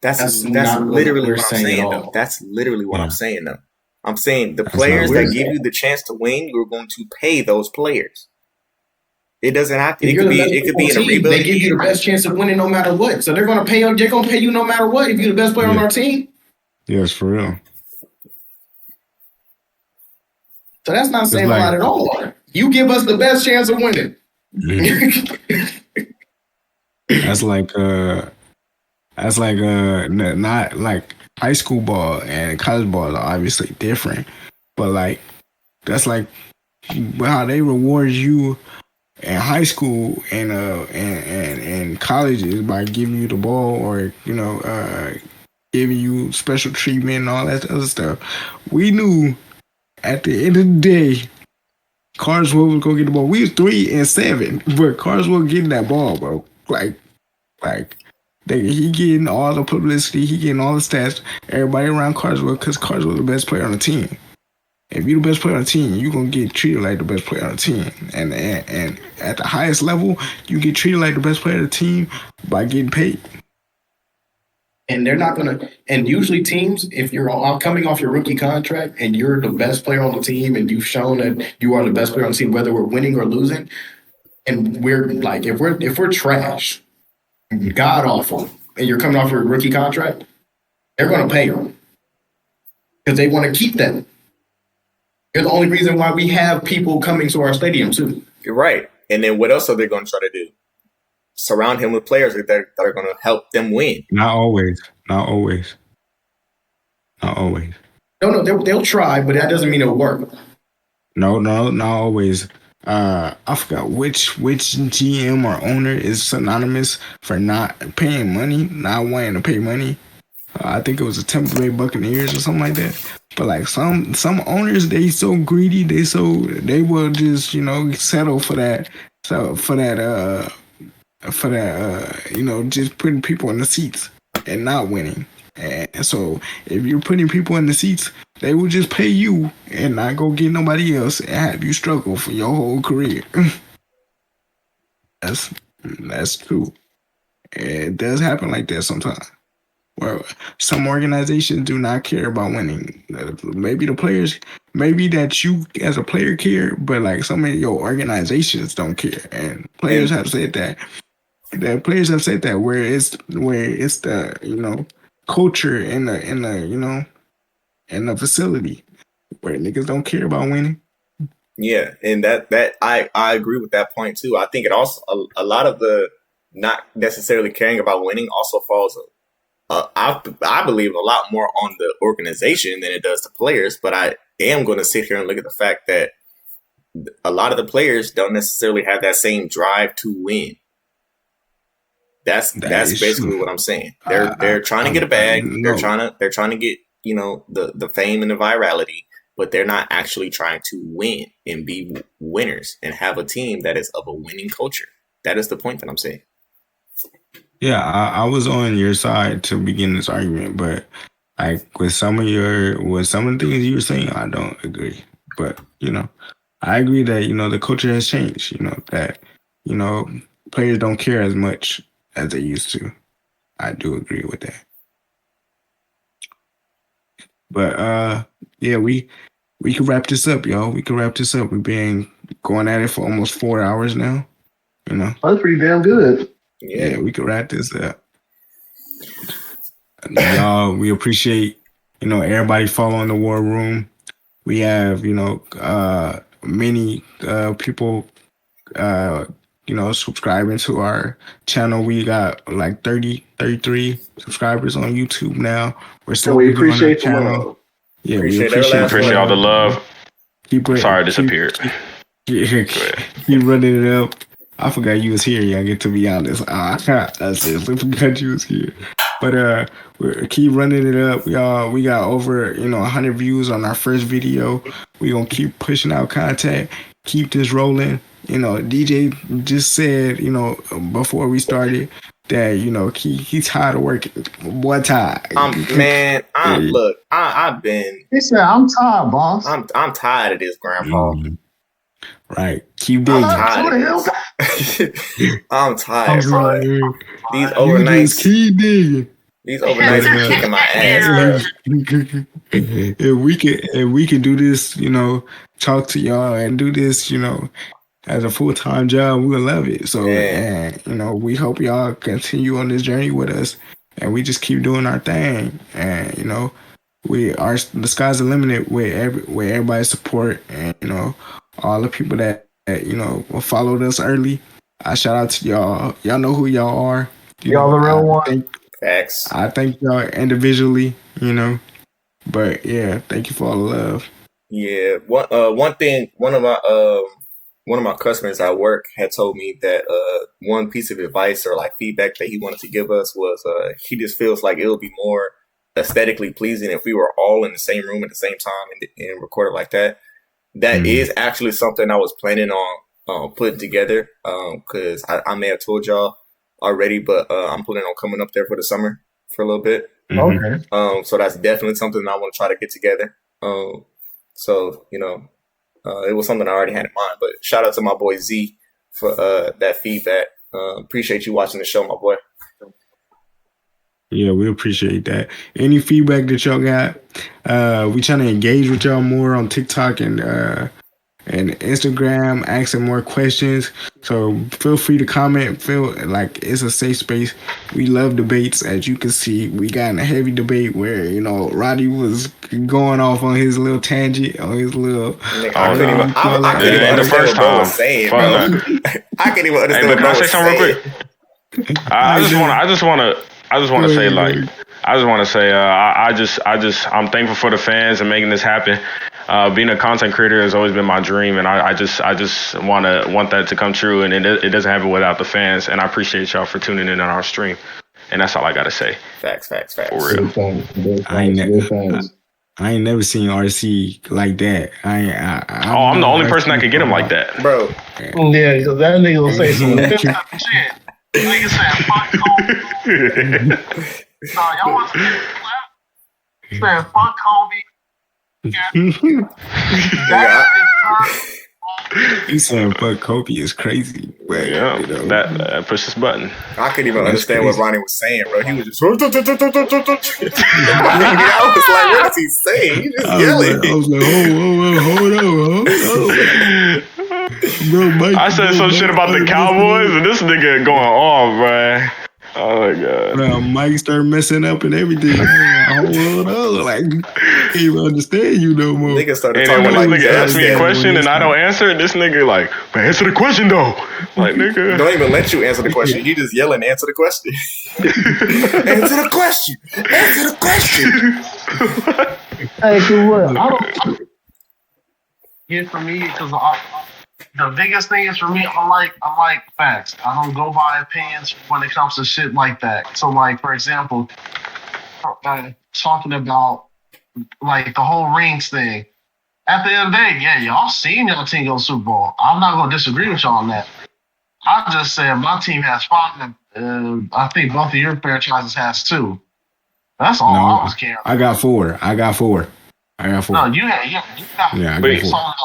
That's literally what I'm saying. Though. That's literally what I'm saying. Though I'm saying the players that give you the chance to win, you're going to pay those players. It doesn't have to. It could be in a rebuild. They give you the best chance of winning no matter what. So they're going to pay you. They're going to pay you no matter what if you're the best player on our team. Yes, for real. So that's not saying a lot at all. You give us the best chance of winning. That's like not like high school ball and college ball are obviously different. but like that's like how they reward you in high school and colleges by giving you the ball or giving you special treatment and all that other stuff. We knew at the end of the day, Carswell was gonna get the ball. We was 3-7, but Carswell getting that ball, bro. He getting all the publicity, he getting all the stats. Everybody around Carswell because Carswell the best player on the team. If you're the best player on the team, you're gonna get treated like the best player on the team. And at the highest level, you get treated like the best player of the team by getting paid. And they're not gonna. And usually, teams, if you're coming off your rookie contract and you're the best player on the team, and you've shown that you are the best player on the team, whether we're winning or losing, and we're like, if we're trash, god awful, and you're coming off your rookie contract, they're gonna pay them because they want to keep them. They're the only reason why we have people coming to our stadium too. You're right. And then what else are they going to try to do? Surround him with players that are going to help them win. Not always. No, they'll try, but that doesn't mean it'll work. No, not always. I forgot which GM or owner is synonymous for not paying money, not wanting to pay money. I think it was the Tampa Bay Buccaneers or something like that. But like some owners, they so greedy, they will just settle for that. So for that just putting people in the seats and not winning. And so if you're putting people in the seats, they will just pay you and not go get nobody else and have you struggle for your whole career. That's true. It does happen like that sometimes. Where some organizations do not care about winning. Maybe the players, maybe that you as a player care, but like some of your organizations don't care. And players have said that. The players have said that where it's the culture in the facility where niggas don't care about winning. Yeah, and that I agree with that point too. I think it also a lot of the not necessarily caring about winning also falls. I believe a lot more on the organization than it does the players, but I am going to sit here and look at the fact that a lot of the players don't necessarily have that same drive to win. That's basically what I'm saying. They're trying to get a bag. They're trying to get the fame and the virality, but they're not actually trying to win and be winners and have a team that is of a winning culture. That is the point that I'm saying. Yeah, I was on your side to begin this argument, but like with some of the things you were saying, I don't agree. But I agree that the culture has changed. That players don't care as much as they used to. I do agree with that. But yeah, we can wrap this up, y'all. We can wrap this up. We've been going at it for almost 4 hours now. That's pretty damn good. Yeah, we can wrap this up. Y'all, we appreciate, everybody following the War Room. We have, many people, subscribing to our channel. We got like 33 subscribers on YouTube now. We appreciate the love. Yeah, we appreciate all the love. Sorry I disappeared. Keep running it up. I forgot you was here, young. To be honest, I forgot you was here. But we keep running it up. We got over 100 views on our first video. We gonna keep pushing out content. Keep this rolling. DJ just said before we started that he tired of working. What time? Look, I've been. He said, "I'm tired, boss. I'm tired of this, Grandpa." Right. Keep digging. I'm tired. These overnights. Keep digging. These overnights are kicking my ass. If we can do this, talk to y'all and do this, as a full-time job, we'll love it. So, and we hope y'all continue on this journey with us, and we just keep doing our thing. And the sky's the limit with everybody's support, and all the people that followed us early. I shout out to y'all. Y'all know who y'all are. Y'all the real one. Facts. I thank y'all individually, but yeah, thank you for all the love. Yeah, one of my customers at work had told me that one piece of advice or like feedback that he wanted to give us was he just feels like it would be more aesthetically pleasing if we were all in the same room at the same time and recorded like that. That Mm. is actually something I was planning on putting together because I may have told y'all already, but I'm planning on coming up there for the summer for a little bit. Mhm. Okay. So that's definitely something I want to try to get together. So it was something I already had in mind. But shout out to my boy Z for that feedback. Appreciate you watching the show, my boy. Yeah, we appreciate that. Any feedback that y'all got? We trying to engage with y'all more on TikTok and Instagram, asking more questions. So feel free to comment. Feel like it's a safe space. We love debates. As you can see, we got in a heavy debate where, Roddy was going off on his little tangent, on his little. Nigga, I couldn't even. I couldn't even the understand first what bro was time. saying, Fuck bro. no. I couldn't even Hey, understand but what can bro I say was something real saying. quick? I just want to say like I just want to say I'm thankful for the fans and making this happen. Being a content creator has always been my dream, and I just want that to come true, and it doesn't happen without the fans. And I appreciate y'all for tuning in on our stream, and that's all I gotta say. Facts. For real. I ain't, I ain't never seen RC like that. I'm the only person that could get him like that. Bro. Yeah, because that nigga will say some shit. Nigga said, fuck Kobe. No, y'all want to say, fuck Kobe. He saying fuck Kobe is crazy. But, Yeah, that push this button. I couldn't even That's understand crazy. what Ronnie was saying, bro. He was just. I was like, what is he saying? He's just yelling. I was like, hold on. Bro, Mike, I said some shit about the Cowboys, and this nigga going off, man. Oh my god. Mike started messing up and everything. Hold on, like can't even understand you no more. Nigga started And then talking when like this nigga that. asks me a question and I don't answer, this nigga like, man, answer the question though. Like, nigga. Don't even let you answer the question. You just yelling, answer the question. Answer the question. Answer the question. Hey, cause look, I don't get for me because the biggest thing is for me, I like facts. I don't go by opinions when it comes to shit like that. So, like for example, talking about like the whole rings thing. At the end of the day, yeah, y'all seen y'all team go to Super Bowl. I'm not gonna disagree with y'all on that. I just said my team has 5, and I think both of your franchises has 2. That's all I was caring. I got 4. No, you got. Yeah, I Wait. got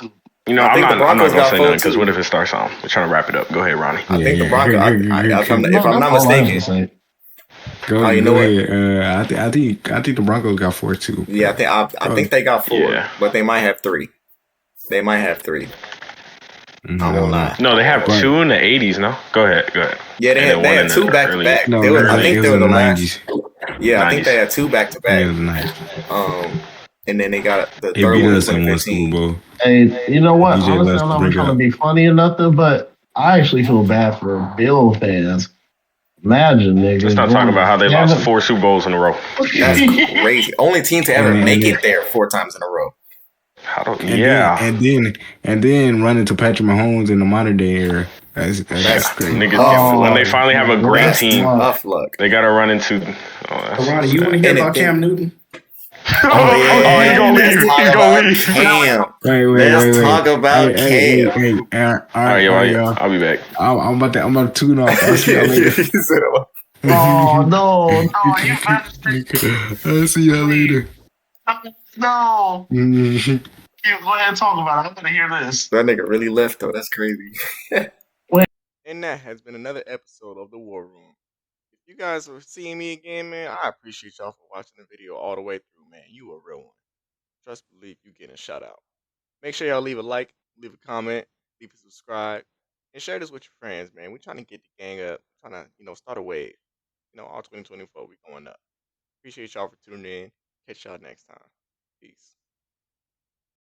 4. You know, I I'm think the not Broncos gonna got say full nothing because too. what if it starts on? We're trying to wrap it up. Go ahead, Ronnie. I think the Broncos. If I'm not mistaken. Go, You know go what? ahead. I think the Broncos got 4 too. Yeah, I think they got 4, Yeah. but they might have 3. They might have 3. I won't lie. No, they have Right. 2 in the 80s. No, go ahead. Yeah, they And then had 2 back to back. No, I think it they was were in the the last. 90s. Yeah, I think 90s. they had 2 back to Yeah, it was back. the 90s. And then they got the They third beat one in us in one Super 2015. Bowl. Hey, you know what? DJ Honestly, loves I'm to not bring trying to up. be funny or nothing, but I actually feel bad for Bill fans. Imagine, nigga. Let's not talk about how they lost 4 Super Bowls in a row. That's crazy. Only team to ever And make then- it there 4 times in a row. And then run into Patrick Mahomes in the modern day era. That's crazy. Niggas, when they finally have a great That's team, tough luck. they gotta run into. That's Ronnie, you want to hear And about then- Cam Newton? Oh, he's gonna leave. Let's He's talk gonna about leave. Cam. Wait. Let's talk about Hey, Cam. all right, y'all. I'll be back. I'm about to tune off. I'll see y'all later. He said, Oh no, you I'll see y'all later. no. Mhm. Go ahead and talk about it. I'm gonna hear this. that nigga really left though. That's crazy. And that has been another episode of the War Room. If you guys are seeing me again, man, I appreciate y'all for watching the video all the way through, man. You a real one. Trust believe you getting a shout out. Make sure y'all leave a like, leave a comment, leave a subscribe, and share this with your friends, man. We're trying to get the gang up, trying to, start a wave. All 2024, we going up. Appreciate y'all for tuning in. Catch y'all next time. Peace.